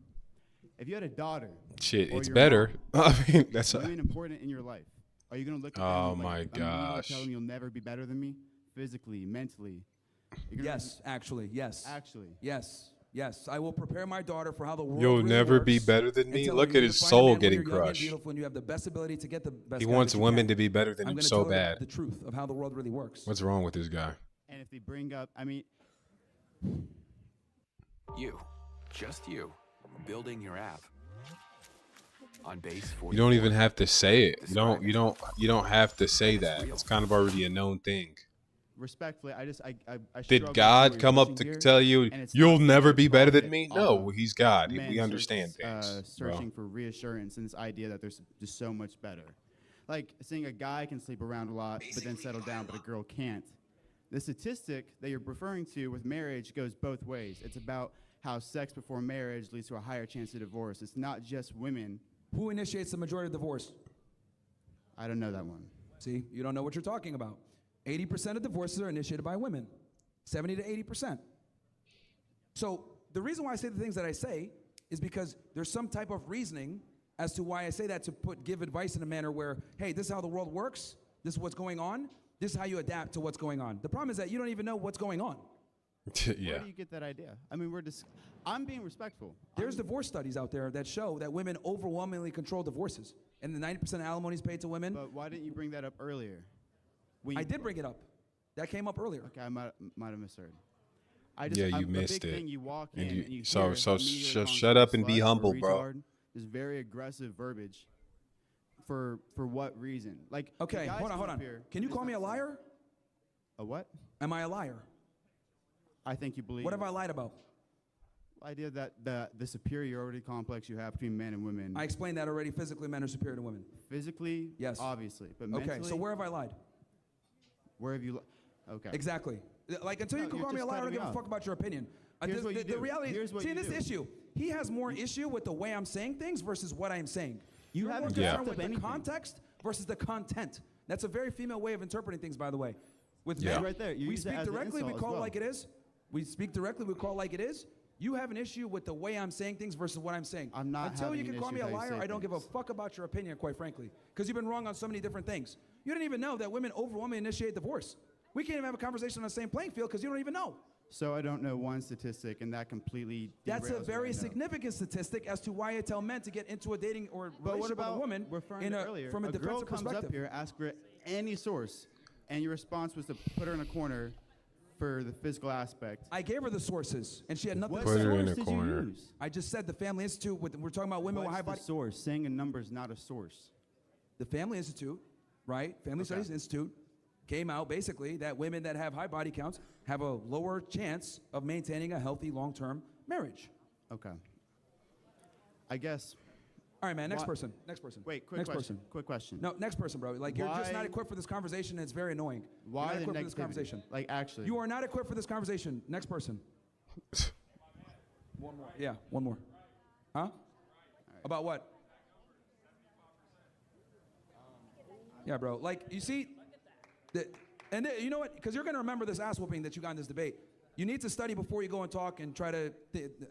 [SPEAKER 8] If you had a daughter,
[SPEAKER 1] Shit,
[SPEAKER 8] or
[SPEAKER 1] it's
[SPEAKER 8] your
[SPEAKER 1] better.
[SPEAKER 8] mom,
[SPEAKER 1] I mean, that's
[SPEAKER 8] women important in your life, are you gonna look at them
[SPEAKER 1] Oh
[SPEAKER 8] and,
[SPEAKER 1] my
[SPEAKER 8] like, unbelievable,
[SPEAKER 1] gosh.
[SPEAKER 8] tell them you'll never be better than me, physically, mentally? You're gonna
[SPEAKER 4] Yes, actually, yes.
[SPEAKER 8] Actually.
[SPEAKER 4] Yes, yes. I will prepare my daughter for how the world
[SPEAKER 1] You'll
[SPEAKER 4] really
[SPEAKER 1] never be
[SPEAKER 4] works
[SPEAKER 1] better than
[SPEAKER 4] and
[SPEAKER 1] me.
[SPEAKER 4] tell her
[SPEAKER 1] Look
[SPEAKER 4] you
[SPEAKER 1] at
[SPEAKER 4] need
[SPEAKER 1] his
[SPEAKER 4] to find a
[SPEAKER 1] soul
[SPEAKER 4] man when
[SPEAKER 1] getting
[SPEAKER 4] you're young and
[SPEAKER 1] crushed.
[SPEAKER 4] beautiful and you have the best ability to get the best.
[SPEAKER 1] He
[SPEAKER 4] guy
[SPEAKER 1] wants
[SPEAKER 4] that you
[SPEAKER 1] women
[SPEAKER 4] can.
[SPEAKER 1] to be better than
[SPEAKER 4] I'm
[SPEAKER 1] him
[SPEAKER 4] gonna
[SPEAKER 1] so
[SPEAKER 4] tell her
[SPEAKER 1] bad.
[SPEAKER 4] the truth of how the world really works.
[SPEAKER 1] What's wrong with this guy?
[SPEAKER 8] And if they bring up, I mean,
[SPEAKER 9] You, just you, building your app on base 40.
[SPEAKER 1] You don't even have to say it. You don't have to say that. It's kind of already a known thing.
[SPEAKER 8] respectfully, I
[SPEAKER 1] Did
[SPEAKER 8] struggle
[SPEAKER 1] God
[SPEAKER 8] with
[SPEAKER 1] come
[SPEAKER 8] what
[SPEAKER 1] up
[SPEAKER 8] you're
[SPEAKER 1] to
[SPEAKER 8] pushing
[SPEAKER 1] tell
[SPEAKER 8] here,
[SPEAKER 1] you
[SPEAKER 8] and it's
[SPEAKER 1] you'll
[SPEAKER 8] not
[SPEAKER 1] never
[SPEAKER 8] to
[SPEAKER 1] be better than
[SPEAKER 8] profit
[SPEAKER 1] me?
[SPEAKER 8] off
[SPEAKER 1] No,
[SPEAKER 8] of
[SPEAKER 1] he's God.
[SPEAKER 8] men
[SPEAKER 1] We understand things, bro.
[SPEAKER 8] searching for reassurance and this idea that there's just so much better. Like saying a guy can sleep around a lot but then settle down, but a girl can't. The statistic that you're referring to with marriage goes both ways. It's about how sex before marriage leads to a higher chance of divorce. It's not just women.
[SPEAKER 4] Who initiates the majority of divorce?
[SPEAKER 8] I don't know that one.
[SPEAKER 4] See, you don't know what you're talking about. 80% of divorces are initiated by women. 70 to 80%. So the reason why I say the things that I say is because there's some type of reasoning as to why I say that, to give advice in a manner where, hey, this is how the world works. This is what's going on. This is how you adapt to what's going on. The problem is that you don't even know what's going on.
[SPEAKER 1] Yeah.
[SPEAKER 8] Where do you get that idea? I mean, I'm being respectful.
[SPEAKER 4] There's divorce studies out there that show that women overwhelmingly control divorces. And the 90% alimony is paid to women.
[SPEAKER 8] But why didn't you bring that up earlier?
[SPEAKER 4] I did bring it up. That came up earlier.
[SPEAKER 8] Okay, I might have misheard.
[SPEAKER 1] Yeah, you
[SPEAKER 8] I'm,
[SPEAKER 1] missed
[SPEAKER 8] the big
[SPEAKER 1] it.
[SPEAKER 8] Thing, you walk
[SPEAKER 1] And
[SPEAKER 8] in
[SPEAKER 1] you-
[SPEAKER 8] and you
[SPEAKER 1] so-
[SPEAKER 8] hear
[SPEAKER 1] so
[SPEAKER 8] immediately
[SPEAKER 1] sh-
[SPEAKER 8] calling
[SPEAKER 1] shut
[SPEAKER 8] someone
[SPEAKER 1] up and be
[SPEAKER 8] slut or
[SPEAKER 1] humble, bro.
[SPEAKER 8] retard. There's very aggressive verbiage. For what reason? Like, the
[SPEAKER 4] Okay,
[SPEAKER 8] guys
[SPEAKER 4] hold
[SPEAKER 8] come
[SPEAKER 4] on.
[SPEAKER 8] up here,
[SPEAKER 4] Can you
[SPEAKER 8] it's
[SPEAKER 4] call me a
[SPEAKER 8] not-
[SPEAKER 4] liar?
[SPEAKER 8] A what?
[SPEAKER 4] Am I a liar?
[SPEAKER 8] I think you believe.
[SPEAKER 4] What have I lied about?
[SPEAKER 8] The idea that the superiority complex you have between men and women.
[SPEAKER 4] I explained that already. Physically, men are superior to women.
[SPEAKER 8] Physically,
[SPEAKER 4] Yes.
[SPEAKER 8] obviously, but
[SPEAKER 4] Okay,
[SPEAKER 8] mentally,
[SPEAKER 4] so where have I lied?
[SPEAKER 8] where have you? Okay.
[SPEAKER 4] Exactly. Like, until you
[SPEAKER 8] No,
[SPEAKER 4] can
[SPEAKER 8] you're
[SPEAKER 4] call me a
[SPEAKER 8] just
[SPEAKER 4] liar, I don't
[SPEAKER 8] cutting
[SPEAKER 4] give a
[SPEAKER 8] me
[SPEAKER 4] fuck
[SPEAKER 8] off.
[SPEAKER 4] about your opinion.
[SPEAKER 8] Here's what you
[SPEAKER 4] The
[SPEAKER 8] do.
[SPEAKER 4] reality
[SPEAKER 8] Here's
[SPEAKER 4] is,
[SPEAKER 8] what
[SPEAKER 4] see,
[SPEAKER 8] you
[SPEAKER 4] this
[SPEAKER 8] do.
[SPEAKER 4] issue, he has more issue with the way I'm saying things versus what I'm saying. You're more
[SPEAKER 8] haven't
[SPEAKER 4] concerned
[SPEAKER 1] developed
[SPEAKER 4] with the
[SPEAKER 8] anything.
[SPEAKER 4] context versus the content. That's a very female way of interpreting things, by the way. With
[SPEAKER 1] Yeah.
[SPEAKER 4] men,
[SPEAKER 8] Right there. You
[SPEAKER 4] we
[SPEAKER 8] use it
[SPEAKER 4] speak
[SPEAKER 8] as an
[SPEAKER 4] directly, we
[SPEAKER 8] insult as
[SPEAKER 4] call it
[SPEAKER 8] well.
[SPEAKER 4] like it is. We speak directly, we call it like it is. You have an issue with the way I'm saying things versus what I'm saying.
[SPEAKER 8] I'm not
[SPEAKER 4] Until
[SPEAKER 8] having
[SPEAKER 4] you can
[SPEAKER 8] an
[SPEAKER 4] call
[SPEAKER 8] issue
[SPEAKER 4] me a
[SPEAKER 8] with how you
[SPEAKER 4] liar,
[SPEAKER 8] say
[SPEAKER 4] I don't give a
[SPEAKER 8] things.
[SPEAKER 4] fuck about your opinion, quite frankly. Because you've been wrong on so many different things. You didn't even know that women overwhelmingly initiate divorce. We can't even have a conversation on the same playing field because you don't even know.
[SPEAKER 8] So I don't know one statistic, and that completely
[SPEAKER 4] That's a
[SPEAKER 8] derails what I
[SPEAKER 4] very
[SPEAKER 8] know.
[SPEAKER 4] significant statistic as to why I tell men to get into a dating or
[SPEAKER 8] But what
[SPEAKER 4] relationship with
[SPEAKER 8] about
[SPEAKER 4] a woman
[SPEAKER 8] referring
[SPEAKER 4] in
[SPEAKER 8] to
[SPEAKER 4] a,
[SPEAKER 8] earlier?
[SPEAKER 4] from a
[SPEAKER 8] A girl
[SPEAKER 4] defensive
[SPEAKER 8] comes
[SPEAKER 4] perspective.
[SPEAKER 8] up here, ask for any source, and your response was to put her in a corner for the physical aspect.
[SPEAKER 4] I gave her the sources, and she had nothing
[SPEAKER 8] What
[SPEAKER 4] to
[SPEAKER 1] Put
[SPEAKER 4] say.
[SPEAKER 1] her in
[SPEAKER 8] source
[SPEAKER 1] a
[SPEAKER 8] did
[SPEAKER 1] corner.
[SPEAKER 8] you use?
[SPEAKER 4] I just said the Family Institute, we're talking about women with high
[SPEAKER 8] What's
[SPEAKER 4] body.
[SPEAKER 8] the source? Saying a number is not a source.
[SPEAKER 4] The Family Institute, right? Family Studies Institute came out basically that women that have high body counts have a lower chance of maintaining a healthy long-term marriage.
[SPEAKER 8] Okay. I guess.
[SPEAKER 4] All right, man. Next
[SPEAKER 8] Why-
[SPEAKER 4] person. Next person.
[SPEAKER 8] Wait, quick
[SPEAKER 4] next
[SPEAKER 8] question.
[SPEAKER 4] person.
[SPEAKER 8] Quick question.
[SPEAKER 4] No, next person, bro. Like you're just
[SPEAKER 8] Why-
[SPEAKER 4] not equipped for this conversation. And it's very annoying. You're
[SPEAKER 8] Why
[SPEAKER 4] not
[SPEAKER 8] the
[SPEAKER 4] equipped for this
[SPEAKER 8] negativity?
[SPEAKER 4] conversation?
[SPEAKER 8] Like actually.
[SPEAKER 4] You are not equipped for this conversation. Next person. One more. Yeah, one more. Huh? About what? Yeah, bro. Like, you see, you know what? Because you're going to remember this ass whooping that you got in this debate. You need to study before you go and talk and try to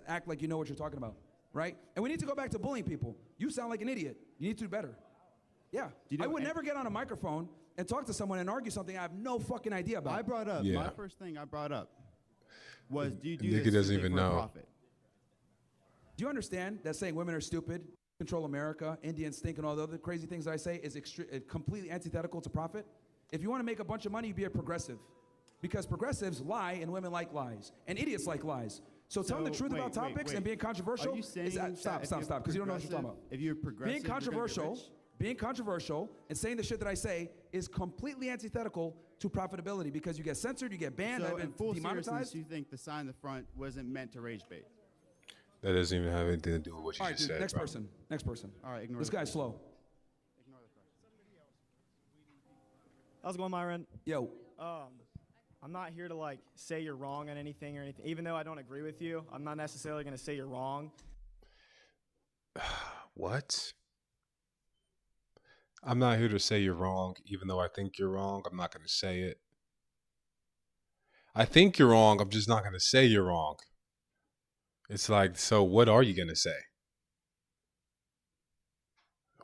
[SPEAKER 4] act like you know what you're talking about, right? And we need to go back to bullying people. You sound like an idiot. You need to do better. Yeah.
[SPEAKER 8] you know
[SPEAKER 4] I would
[SPEAKER 8] any-
[SPEAKER 4] never get on a microphone and talk to someone and argue something I have no fucking idea about.
[SPEAKER 8] I brought up,
[SPEAKER 1] Yeah.
[SPEAKER 8] my first thing I brought up was, do you do
[SPEAKER 1] Nigga
[SPEAKER 8] this
[SPEAKER 1] doesn't
[SPEAKER 8] strictly
[SPEAKER 1] even
[SPEAKER 8] for a
[SPEAKER 1] know.
[SPEAKER 8] profit?
[SPEAKER 4] Do you understand that saying women are stupid, control America, Indians stink, and all the other crazy things that I say is completely antithetical to profit? If you want to make a bunch of money, be a progressive. Because progressives lie and women like lies. And idiots like lies. So telling the truth
[SPEAKER 8] wait,
[SPEAKER 4] about
[SPEAKER 8] wait,
[SPEAKER 4] topics
[SPEAKER 8] wait.
[SPEAKER 4] and being controversial
[SPEAKER 8] Are you saying
[SPEAKER 4] is
[SPEAKER 8] that
[SPEAKER 4] stop,
[SPEAKER 8] if
[SPEAKER 4] stop,
[SPEAKER 8] you're
[SPEAKER 4] stop, because you don't know what you're talking about.
[SPEAKER 8] If you're progressive,
[SPEAKER 4] Being
[SPEAKER 8] you're gonna get
[SPEAKER 4] controversial,
[SPEAKER 8] rich?
[SPEAKER 4] and saying the shit that I say is completely antithetical to profitability because you get censored, you get banned,
[SPEAKER 8] So
[SPEAKER 4] I've
[SPEAKER 8] in full
[SPEAKER 4] been demonetized.
[SPEAKER 8] seriousness, you think the sign in the front wasn't meant to rage bait?
[SPEAKER 1] That doesn't even have anything to do with what you
[SPEAKER 4] All right,
[SPEAKER 1] just
[SPEAKER 4] dude,
[SPEAKER 1] said.
[SPEAKER 4] next
[SPEAKER 1] bro.
[SPEAKER 4] person. Next person.
[SPEAKER 8] All right, ignore
[SPEAKER 4] This
[SPEAKER 8] the
[SPEAKER 4] guy's slow.
[SPEAKER 10] How's it going, Myron?
[SPEAKER 4] Yo,
[SPEAKER 10] I'm not here to like say you're wrong on anything or anything. Even though I don't agree with you, I'm not necessarily going to say you're wrong.
[SPEAKER 1] What? I'm not here to say you're wrong, even though I think you're wrong. I'm not going to say it. I think you're wrong. I'm just not going to say you're wrong. It's like, so what are you going to say?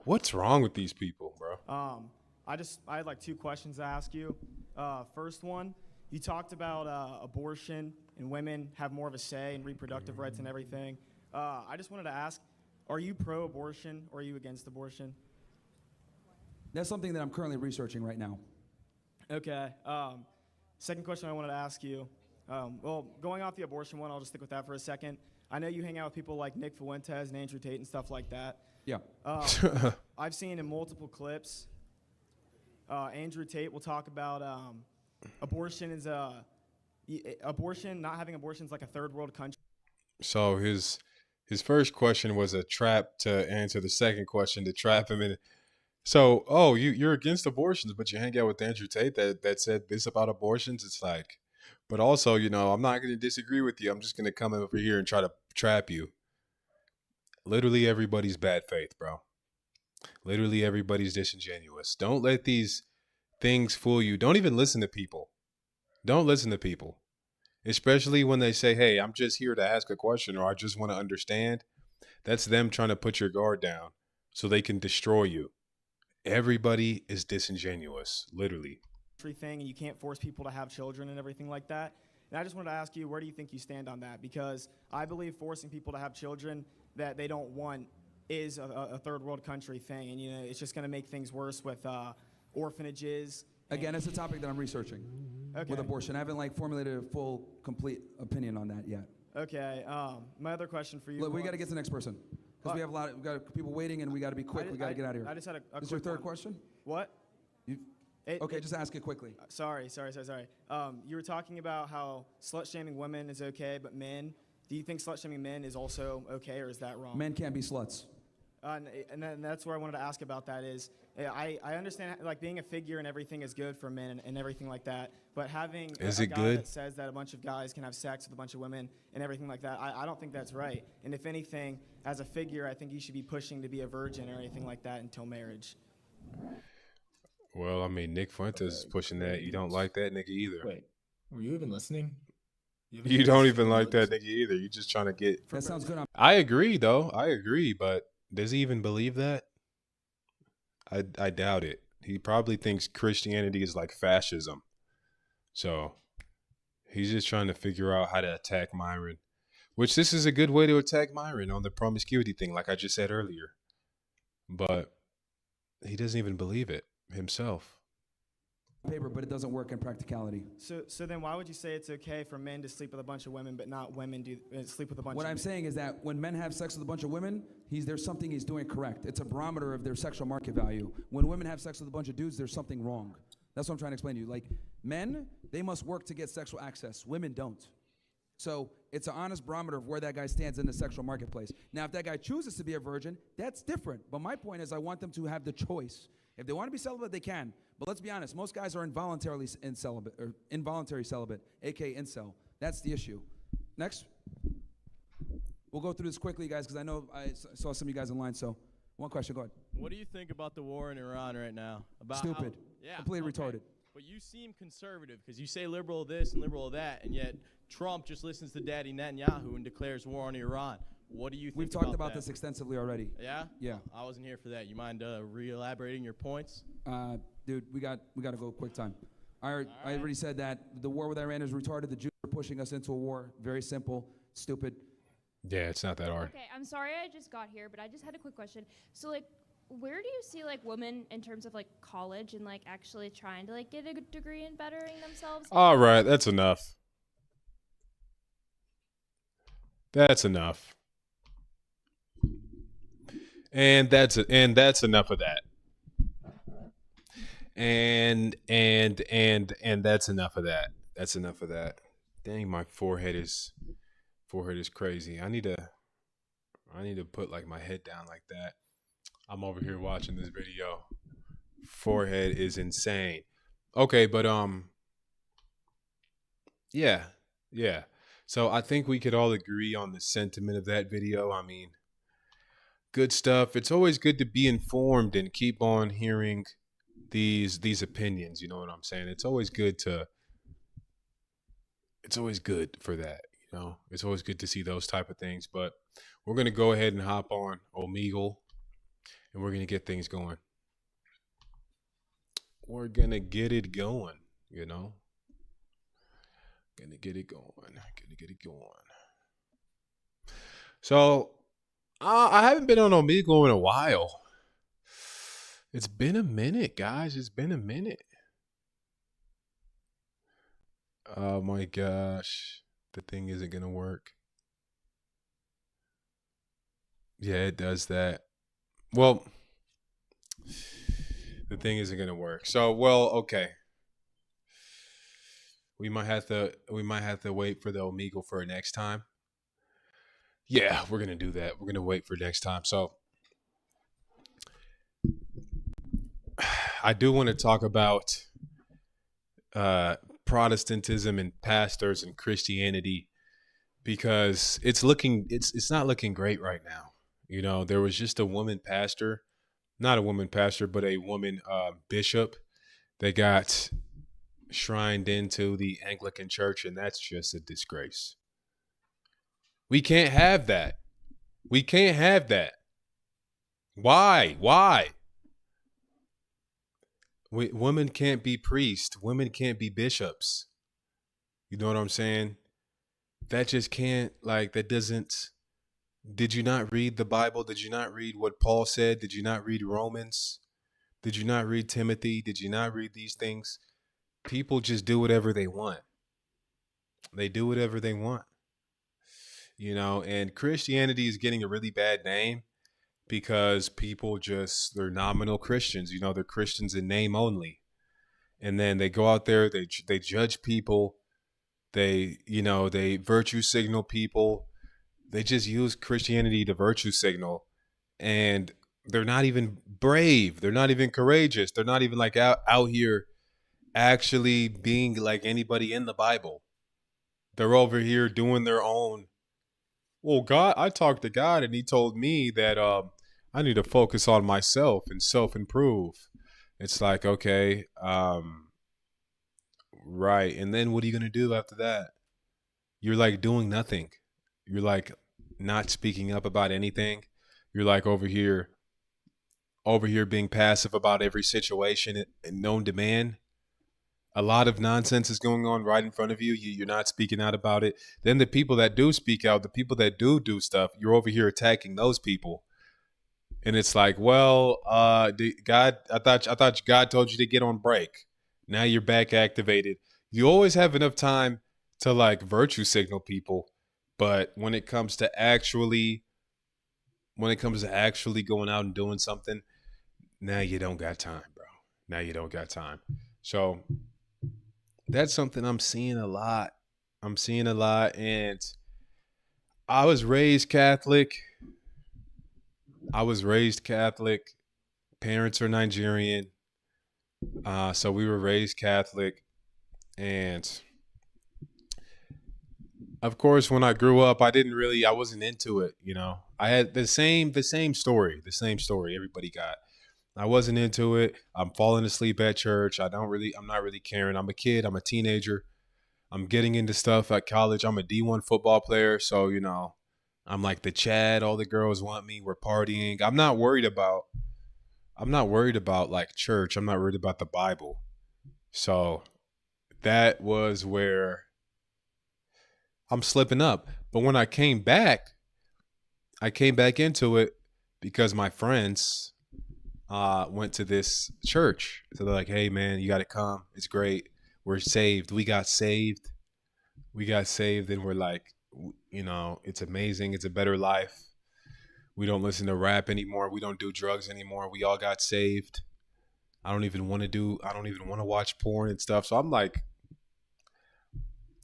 [SPEAKER 1] What's wrong with these people, bro?
[SPEAKER 10] I had like two questions to ask you. First one, you talked about abortion and women have more of a say in reproductive rights and everything. I just wanted to ask, are you pro-abortion or are you against abortion?
[SPEAKER 4] that's something that I'm currently researching right now.
[SPEAKER 10] Okay. Second question I wanted to ask you. Well, going off the abortion one, I'll just stick with that for a second. I know you hang out with people like Nick Fuentes and Andrew Tate and stuff like that.
[SPEAKER 4] Yeah.
[SPEAKER 10] I've seen in multiple clips, Andrew Tate will talk about abortion is abortion, not having abortion is like a third world country.
[SPEAKER 1] So his first question was a trap to answer the second question to trap him in. So, oh, you're against abortions, but you hang out with Andrew Tate that said this about abortions. It's like, but also, I'm not going to disagree with you. I'm just going to come over here and try to trap you. Literally everybody's bad faith, bro. Literally everybody's disingenuous. Don't let these things fool you. Don't even listen to people. Don't listen to people. Especially when they say, hey, I'm just here to ask a question or I just want to understand. That's them trying to put your guard down so they can destroy you. Everybody is disingenuous, literally.
[SPEAKER 10] Thing, and you can't force people to have children and everything like that. And I just wanted to ask you, where do you think you stand on that? Because I believe forcing people to have children that they don't want is a third world country thing, and it's just going to make things worse with orphanages.
[SPEAKER 4] Again, it's a topic that I'm researching with abortion. I haven't formulated a full, complete opinion on that yet.
[SPEAKER 10] Okay. My other question for you.
[SPEAKER 4] Look, we got to get to the next person because we got people waiting and we got to be quick. We got to get out of here.
[SPEAKER 10] I just had a
[SPEAKER 4] Is
[SPEAKER 10] quick
[SPEAKER 4] your third
[SPEAKER 10] one.
[SPEAKER 4] question?
[SPEAKER 10] What?
[SPEAKER 4] Just ask it quickly.
[SPEAKER 10] Sorry. You were talking about how slut-shaming women is okay, but men, do you think slut-shaming men is also okay, or is that wrong?
[SPEAKER 4] Men can't be sluts.
[SPEAKER 10] And that's where I wanted to ask about that is, I understand being a figure and everything is good for men and everything like that, but having a guy that says that a bunch of guys can have sex with a bunch of women and everything like that, I don't think that's right. And if anything, as a figure, I think you should be pushing to be a virgin or anything like that until marriage.
[SPEAKER 1] Well, I mean, Nick Fuentes is pushing that. You don't like that nigga either.
[SPEAKER 11] Wait, were you even listening?
[SPEAKER 1] You don't even like that nigga either. You're just trying to get.
[SPEAKER 4] That sounds good.
[SPEAKER 1] I agree, though. I agree, but does he even believe that? I doubt it. He probably thinks Christianity is like fascism. So he's just trying to figure out how to attack Myron, which this is a good way to attack Myron on the promiscuity thing, like I just said earlier. But he doesn't even believe it himself.
[SPEAKER 4] Paper, but it doesn't work in practicality.
[SPEAKER 10] So then why would you say it's okay for men to sleep with a bunch of women, but not women sleep with a bunch of men?
[SPEAKER 4] What I'm saying is that when men have sex with a bunch of women, there's something he's doing correct. It's a barometer of their sexual market value. When women have sex with a bunch of dudes, there's something wrong. That's what I'm trying to explain to you. Like, men, they must work to get sexual access. Women don't. So it's an honest barometer of where that guy stands in the sexual marketplace. Now, if that guy chooses to be a virgin, that's different. But my point is I want them to have the choice. If they want to be celibate, they can. But let's be honest, most guys are involuntary celibate, aka incel. That's the issue. Next. We'll go through this quickly, guys, because I know I saw some of you guys in line. So one question, go ahead.
[SPEAKER 12] What do you think about the war in Iran right now? About
[SPEAKER 4] Stupid. Completely retarded.
[SPEAKER 12] But you seem conservative because you say liberal this and liberal that, and yet Trump just listens to Daddy Netanyahu and declares war on Iran. What do you think?
[SPEAKER 4] We've talked about this extensively already.
[SPEAKER 12] Yeah?
[SPEAKER 4] Yeah.
[SPEAKER 12] I wasn't here for that. You mind re-elaborating your points?
[SPEAKER 4] Dude, we got to go quick time. I already said that the war with Iran is retarded. The Jews are pushing us into a war. Very simple, stupid.
[SPEAKER 1] Yeah, it's not that hard.
[SPEAKER 13] Okay, I'm sorry I just got here, but I just had a quick question. So, like, where do you see, like, women in terms of, like, college and, like, actually trying to, like, get a good degree in bettering themselves?
[SPEAKER 1] All right, that's enough. That's enough. And that's enough of that. And that's enough of that. That's enough of that. Dang, my forehead is crazy. I need to put like my head down like that. I'm over here watching this video. Forehead is insane. Okay, but yeah. So I think we could all agree on the sentiment of that video. I mean, good stuff. It's always good to be informed and keep on hearing these opinions. You know what I'm saying? It's always good for that. You know, it's always good to see those type of things. But we're gonna go ahead and hop on Omegle, and we're gonna get things going. We're gonna get it going. You know, gonna get it going. So I haven't been on Omegle in a while. It's been a minute, guys. It's been a minute. Oh my gosh. The thing isn't going to work. Yeah, it does that. Well, the thing isn't going to work. So, okay. We might have to wait for the Omegle for next time. Yeah, we're going to do that. We're going to wait for next time. So, I do want to talk about Protestantism and pastors and Christianity, because it's not looking great right now. You know, there was just a woman pastor, not a woman pastor, but a woman bishop that got shrined into the Anglican Church, and that's just a disgrace. We can't have that. We can't have that. Why? Women can't be priests. Women can't be bishops. You know what I'm saying? That just can't, that doesn't. Did you not read the Bible? Did you not read what Paul said? Did you not read Romans? Did you not read Timothy? Did you not read these things? People just do whatever they want. They do whatever they want. You know, and Christianity is getting a really bad name because people they're nominal Christians. You know, they're Christians in name only. And then they go out there, they judge people. They virtue signal people. They just use Christianity to virtue signal. And they're not even brave. They're not even courageous. They're not even out here actually being like anybody in the Bible. They're over here doing their own. Well, I talked to God and he told me that I need to focus on myself and self-improve. It's like, okay, right. And then what are you going to do after that? You're like doing nothing. You're like not speaking up about anything. You're like over here being passive about every situation and known demand. A lot of nonsense is going on right in front of you. You're not speaking out about it. Then the people that do speak out, the people that do stuff, you're over here attacking those people. And it's like, well, God, I thought God told you to get on break. Now you're back activated. You always have enough time to like virtue signal people, but when it comes to actually going out and doing something, now you don't got time, bro. Now you don't got time. So that's something I'm seeing a lot. And I was raised Catholic. Parents are Nigerian. So we were raised Catholic. And of course, when I grew up, I wasn't into it. You know, I had the same story everybody got. I wasn't into it. I'm falling asleep at church. I'm not really caring. I'm a kid. I'm a teenager. I'm getting into stuff at college. I'm a D1 football player. So, you know, I'm like the Chad. All the girls want me. We're partying. I'm not worried about like church. I'm not worried about the Bible. So that was where I'm slipping up. But when I came back into it because my friends went to this church. So they're like, hey, man, you got to come. It's great. We're saved. We got saved. And we're like, you know, it's amazing. It's a better life. We don't listen to rap anymore. We don't do drugs anymore. We all got saved. I don't even want to watch porn and stuff. So I'm like,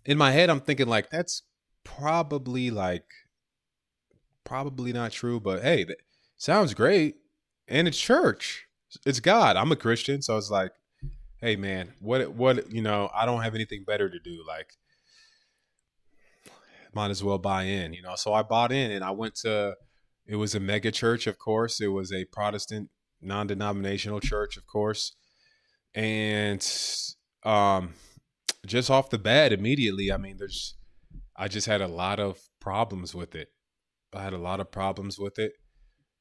[SPEAKER 1] in my head, I'm thinking like, that's probably not true, but hey, that sounds great. And it's church. It's God. I'm a Christian. So it's like, hey man, what, you know, I don't have anything better to do. Like, might as well buy in, you know? So I bought in and it was a mega church, of course. It was a Protestant non-denominational church, of course. And, just off the bat, immediately, I mean, I just had a lot of problems with it.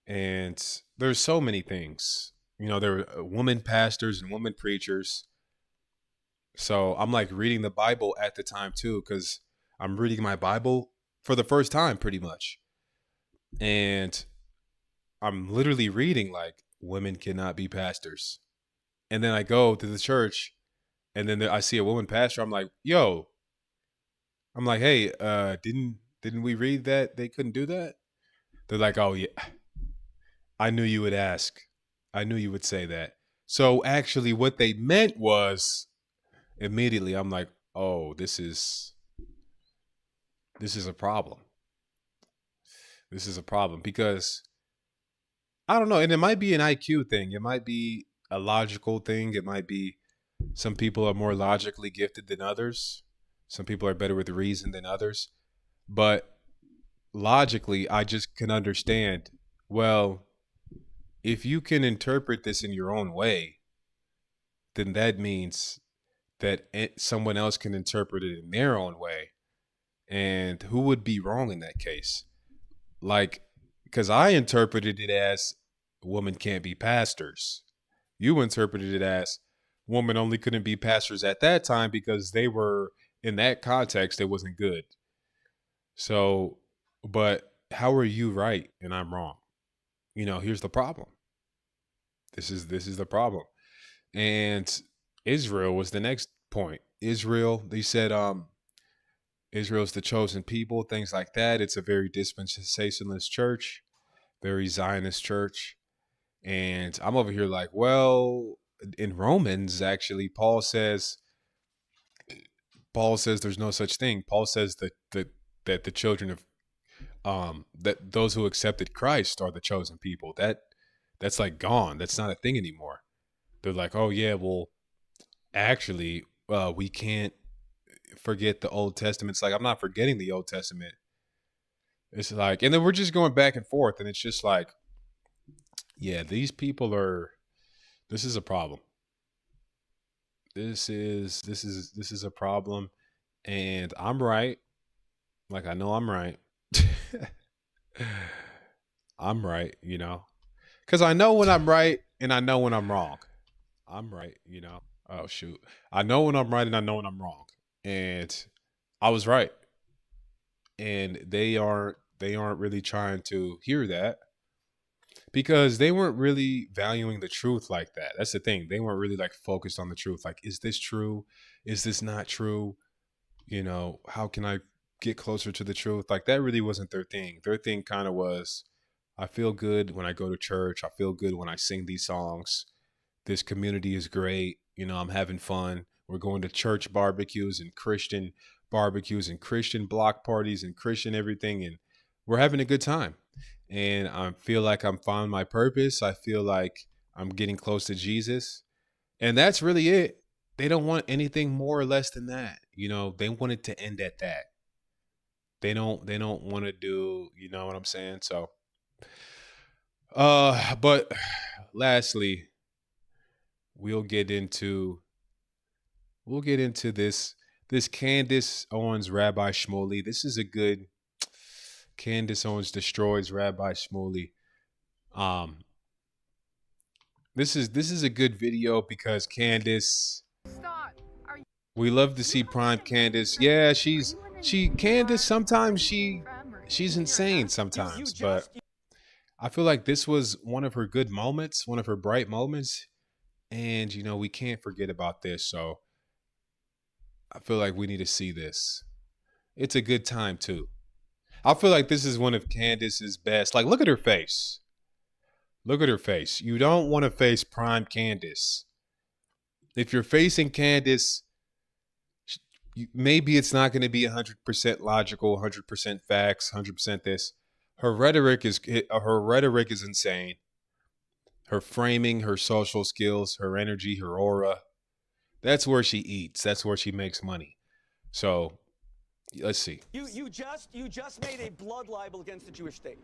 [SPEAKER 1] And there's so many things, you know, there were women pastors and women preachers. So I'm like reading the Bible at the time too, because I'm reading my Bible for the first time pretty much. And I'm literally reading like women cannot be pastors. And then I go to the church and then I see a woman pastor. I'm like, hey, didn't we read that they couldn't do that? They're like, oh yeah, I knew you would ask. I knew you would say that. So actually what they meant was, immediately I'm like, oh, this is a problem. This is a problem because I don't know. And it might be an IQ thing. It might be a logical thing. It might be some people are more logically gifted than others. Some people are better with reason than others. But logically, I just can understand, well, if you can interpret this in your own way, then that means that someone else can interpret it in their own way. And who would be wrong in that case? Like, because I interpreted it as women can't be pastors. You interpreted it as women only couldn't be pastors at that time because they were, in that context, it wasn't good. So, but how are you right and I'm wrong? You know, here's the problem. This is the problem. And Israel was the next point. Israel, they said, Israel's the chosen people, things like that. It's a very dispensationalist church, very Zionist church. And I'm over here like, well, in Romans, actually, Paul says there's no such thing. Paul says that the children of that those who accepted Christ are the chosen people. That's like gone. That's not a thing anymore. They're like, oh yeah, well, actually, we can't forget the Old Testament. It's like, I'm not forgetting the Old Testament. It's like, and then we're just going back and forth, and it's just like, yeah, these people this is a problem. This is a problem, and I'm right. Like I know I'm right. I'm right, because I know when I'm right and I know when I'm wrong. I'm right. Oh shoot, I know when I'm right and I know when I'm wrong, and I was right, and they aren't really trying to hear that because they weren't really valuing the truth like that. That's the thing. They weren't really like focused on the truth. Like, is this true? Is this not true? How can I get closer to the truth? Like that really wasn't their thing. Their thing kind of was, I feel good when I go to church. I feel good when I sing these songs. This community is great. I'm having fun. We're going to church barbecues and Christian barbecues and Christian block parties and Christian everything. And we're having a good time. And I feel like I'm finding my purpose. I feel like I'm getting close to Jesus. And that's really it. They don't want anything more or less than that. They want it to end at that. They don't want to do, you know what I'm saying? So but lastly, we'll get into this Candace Owens Rabbi Shmuley. This is a good Candace Owens destroys Rabbi Shmuley. This is a good video because Candace, we love to see prime Candace. Yeah, Candace sometimes she's insane sometimes, but I feel like this was one of her good moments, one of her bright moments, and we can't forget about this. So I feel like we need to see this. It's a good time too. I feel like this is one of Candace's best. Like, look at her face. Look at her face. You don't want to face prime Candace. If you're facing Candace, maybe it's not going to be 100% logical, 100% facts, 100% this. Her rhetoric is insane. Her framing, her social skills, her energy, her aura. That's where she eats. That's where she makes money. So let's see.
[SPEAKER 14] You just made a blood libel against the Jewish state.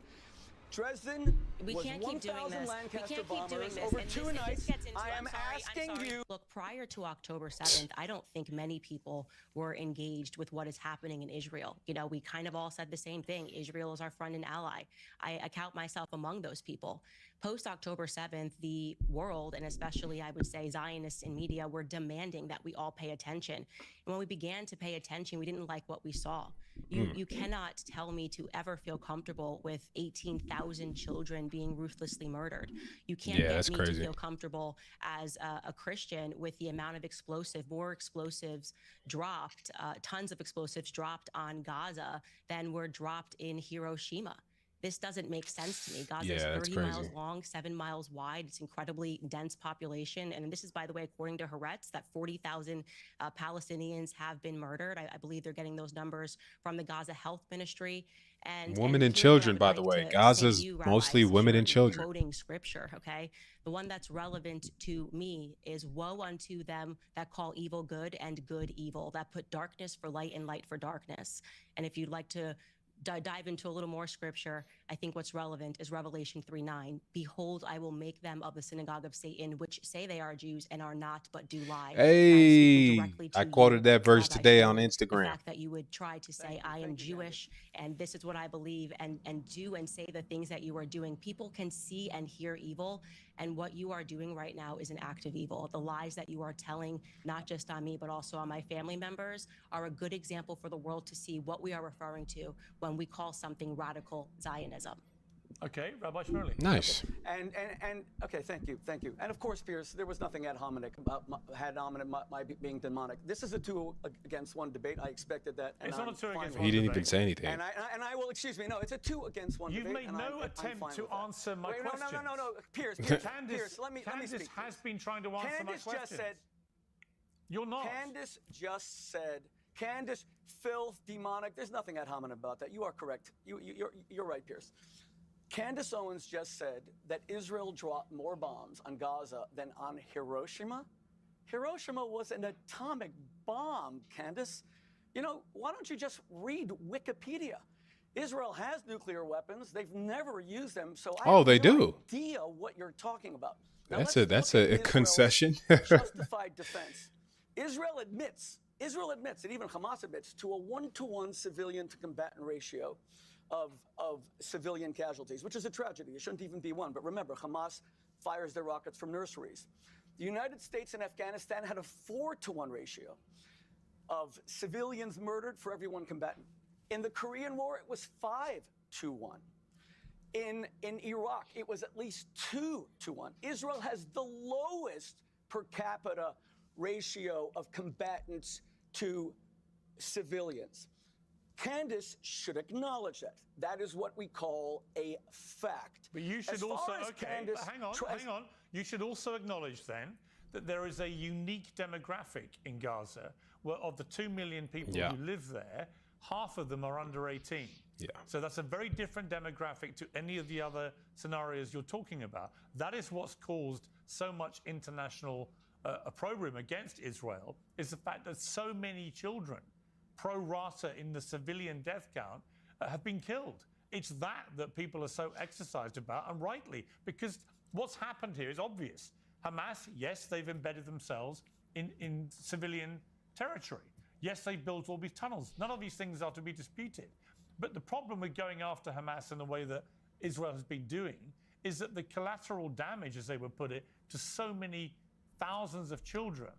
[SPEAKER 14] Dresden
[SPEAKER 15] we
[SPEAKER 14] was
[SPEAKER 15] can't keep doing
[SPEAKER 14] 1,000
[SPEAKER 15] this.
[SPEAKER 14] Lancaster
[SPEAKER 15] We can't keep doing
[SPEAKER 14] bombers
[SPEAKER 15] this.
[SPEAKER 14] over
[SPEAKER 15] And
[SPEAKER 14] 2
[SPEAKER 15] this
[SPEAKER 14] nights.
[SPEAKER 15] gets into,
[SPEAKER 14] I am asking you.
[SPEAKER 15] Look, prior to October 7th, I don't think many people were engaged with what is happening in Israel. We kind of all said the same thing. Israel is our friend and ally. I count myself among those people. Post October 7th, the world, and especially I would say Zionists in media, were demanding that we all pay attention. And when we began to pay attention, we didn't like what we saw. You cannot tell me to ever feel comfortable with 18,000 children being ruthlessly murdered. You can't get me to feel comfortable as a Christian with the amount of more explosives dropped, tons of explosives dropped on Gaza than were dropped in Hiroshima. This doesn't make sense to me. Gaza is 30 miles long, 7 miles wide. It's incredibly dense population. And this is, by the way, according to Haaretz, that 40,000 Palestinians have been murdered. I believe they're getting those numbers from the Gaza Health Ministry. And
[SPEAKER 1] women and children, by the way. Gaza's mostly women and children.
[SPEAKER 15] Quoting scripture, okay? The one that's relevant to me is, woe unto them that call evil good and good evil, that put darkness for light and light for darkness. And if you'd like to dive into a little more scripture, I think what's relevant is Revelation 3:9. Behold, I will make them of the synagogue of Satan, which say they are Jews and are not, but do lie.
[SPEAKER 1] Hey, I quoted that verse today on Instagram.
[SPEAKER 15] The fact that you would try to say, I am Jewish, and this is what I believe, and do and say the things that you are doing. People can see and hear evil, and what you are doing right now is an act of evil. The lies that you are telling, not just on me, but also on my family members, are a good example for the world to see what we are referring to when we call something radical Zionism.
[SPEAKER 6] Okay, Rabbi Shmuley.
[SPEAKER 1] Nice.
[SPEAKER 14] And okay, thank you. And of course, Pierce, there was nothing ad hominem about my being demonic. This is a 2 against 1 debate. I expected that. And
[SPEAKER 6] it's not a 2 against 1.
[SPEAKER 1] He didn't even say anything.
[SPEAKER 14] And I will, excuse me, no, it's a 2 against 1
[SPEAKER 6] You've
[SPEAKER 14] debate.
[SPEAKER 6] You've made no attempt to answer my question.
[SPEAKER 14] No, Pierce,
[SPEAKER 6] Candace,
[SPEAKER 14] let me speak.
[SPEAKER 6] Has been trying to answer my question.
[SPEAKER 14] Just said,
[SPEAKER 6] you're not.
[SPEAKER 14] Candace just said, Candace, filth, demonic. There's nothing ad hominem about that. You are correct. You're right, Pierce. Candace Owens just said that Israel dropped more bombs on Gaza than on Hiroshima. Hiroshima was an atomic bomb, Candace. Why don't you just read Wikipedia? Israel has nuclear weapons. They've never used them, so I have no idea what you're talking about. Now,
[SPEAKER 1] that's a concession.
[SPEAKER 14] justified defense. Israel admits, and even Hamas admits, to a 1-to-1 civilian to combatant ratio of civilian casualties, which is a tragedy. It shouldn't even be one. But remember, Hamas fires their rockets from nurseries. The United States and Afghanistan had a 4-to-1 ratio of civilians murdered for every one combatant. In the Korean War, it was 5-to-1. In Iraq, it was at least 2-to-1. Israel has the lowest per capita ratio of combatants to civilians. Candace should acknowledge that. That is what we call a fact.
[SPEAKER 16] But you should also, okay, but hang on. You should also acknowledge then that there is a unique demographic in Gaza where of the 2 million people who live there, half of them are under 18.
[SPEAKER 1] Yeah.
[SPEAKER 16] So that's a very different demographic to any of the other scenarios you're talking about. That is what's caused so much international opprobrium against Israel, is the fact that so many children, pro rata in the civilian death count, have been killed. It's that people are so exercised about, and rightly, because what's happened here is obvious. Hamas, yes, they've embedded themselves in civilian territory. Yes, they've built all these tunnels. None of these things are to be disputed. But the problem with going after Hamas in the way that Israel has been doing is that the collateral damage, as they would put it, to so many thousands of children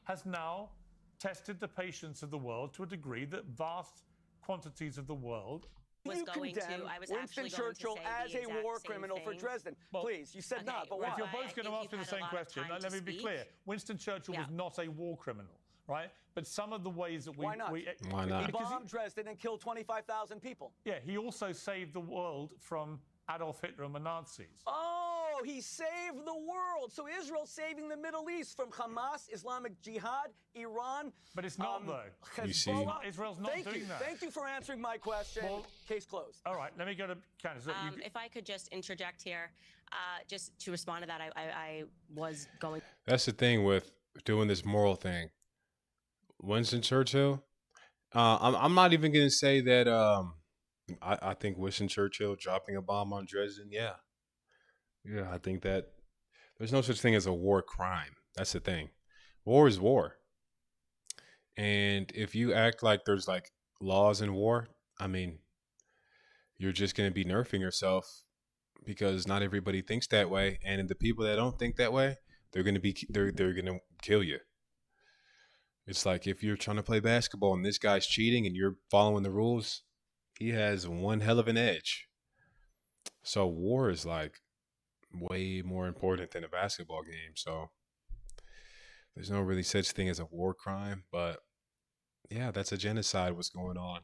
[SPEAKER 16] has now tested the patience of the world to a degree that vast quantities of the world
[SPEAKER 15] was going to, I was
[SPEAKER 14] Winston
[SPEAKER 15] actually
[SPEAKER 14] Churchill
[SPEAKER 15] going to say
[SPEAKER 14] as
[SPEAKER 15] the
[SPEAKER 14] a war
[SPEAKER 15] exact same
[SPEAKER 14] criminal for
[SPEAKER 15] thing.
[SPEAKER 14] Dresden.
[SPEAKER 16] Well,
[SPEAKER 14] Please, you said not, but why?
[SPEAKER 16] If you're both going to ask me the same question, let me be clear. Winston Churchill was not a war criminal, right? But some of the ways that
[SPEAKER 14] Why not?
[SPEAKER 1] Why not?
[SPEAKER 14] He bombed Dresden and killed 25,000 people.
[SPEAKER 16] Yeah, he also saved the world from Adolf Hitler and the Nazis.
[SPEAKER 14] Oh, he saved the world. So Israel's saving the Middle East from Hamas, Islamic Jihad, Iran.
[SPEAKER 16] But it's not, though.
[SPEAKER 1] You see?
[SPEAKER 16] Israel's not doing that.
[SPEAKER 14] Thank you for answering my question. Case closed.
[SPEAKER 16] All right, let me go to Candace.
[SPEAKER 15] If I could just interject here, just to respond to that, I was going.
[SPEAKER 1] That's the thing with doing this moral thing. Winston Churchill, I'm not even going to say that I think Winston Churchill dropping a bomb on Dresden, yeah, I think that there's no such thing as a war crime. That's the thing. War is war. And if you act like there's like laws in war, I mean, you're just going to be nerfing yourself because not everybody thinks that way. And the people that don't think that way, they're going to kill you. It's like if you're trying to play basketball and this guy's cheating and you're following the rules, he has one hell of an edge. So war is like way more important than a basketball game. So there's no really such thing as a war crime, but yeah, that's a genocide what's going on.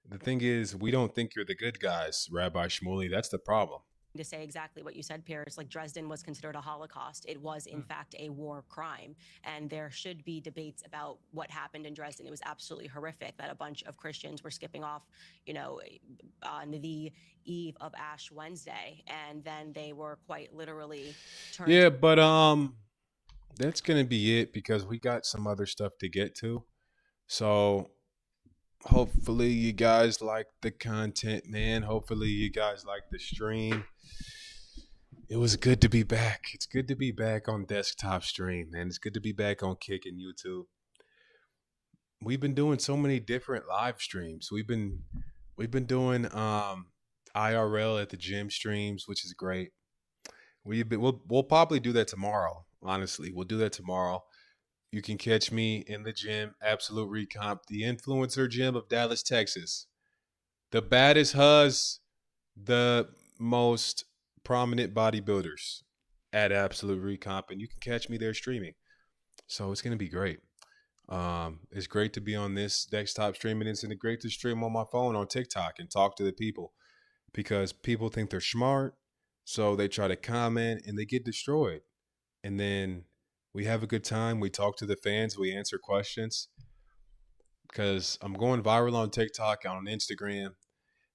[SPEAKER 1] The thing is, we don't think you're the good guys, Rabbi Shmuley. That's the problem.
[SPEAKER 15] To say exactly what you said, Pierce, like Dresden was considered a Holocaust. It was, in fact, a war crime. And there should be debates about what happened in Dresden. It was absolutely horrific that a bunch of Christians were skipping off, on the eve of Ash Wednesday. And then they were quite literally turned.
[SPEAKER 1] Yeah, but that's going to be it because we got some other stuff to get to. So hopefully you guys like the content, man. Hopefully you guys like the stream. It was good to be back. It's good to be back on desktop stream, man. It's good to be back on Kick and YouTube. We've been doing so many different live streams. We've been doing IRL at the gym streams, which is great. We'll probably do that tomorrow. Honestly, we'll do that tomorrow. You can catch me in the gym, Absolute Recomp, the influencer gym of Dallas, Texas. The baddest huzz, the most prominent bodybuilders at Absolute Recomp, and you can catch me there streaming. So it's going to be great. It's great to be on this desktop streaming. It's great to stream on my phone on TikTok and talk to the people because people think they're smart, so they try to comment and they get destroyed. And then we have a good time. We talk to the fans. We answer questions because I'm going viral on TikTok, on Instagram,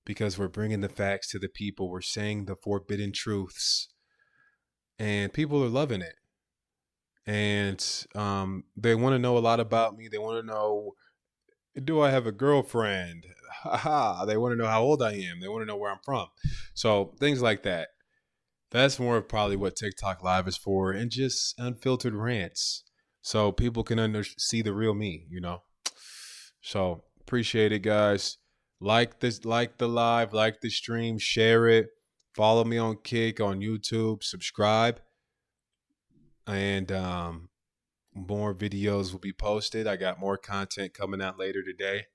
[SPEAKER 1] because we're bringing the facts to the people. We're saying the forbidden truths and people are loving it. And they want to know a lot about me. They want to know, do I have a girlfriend? They want to know how old I am. They want to know where I'm from. So things like that. That's more of probably what TikTok Live is for, and just unfiltered rants. so people can see the real me, you know. So appreciate it, guys. Like this, like the live, like the stream, share it. Follow me on Kick on YouTube. Subscribe, and more videos will be posted. I got more content coming out later today.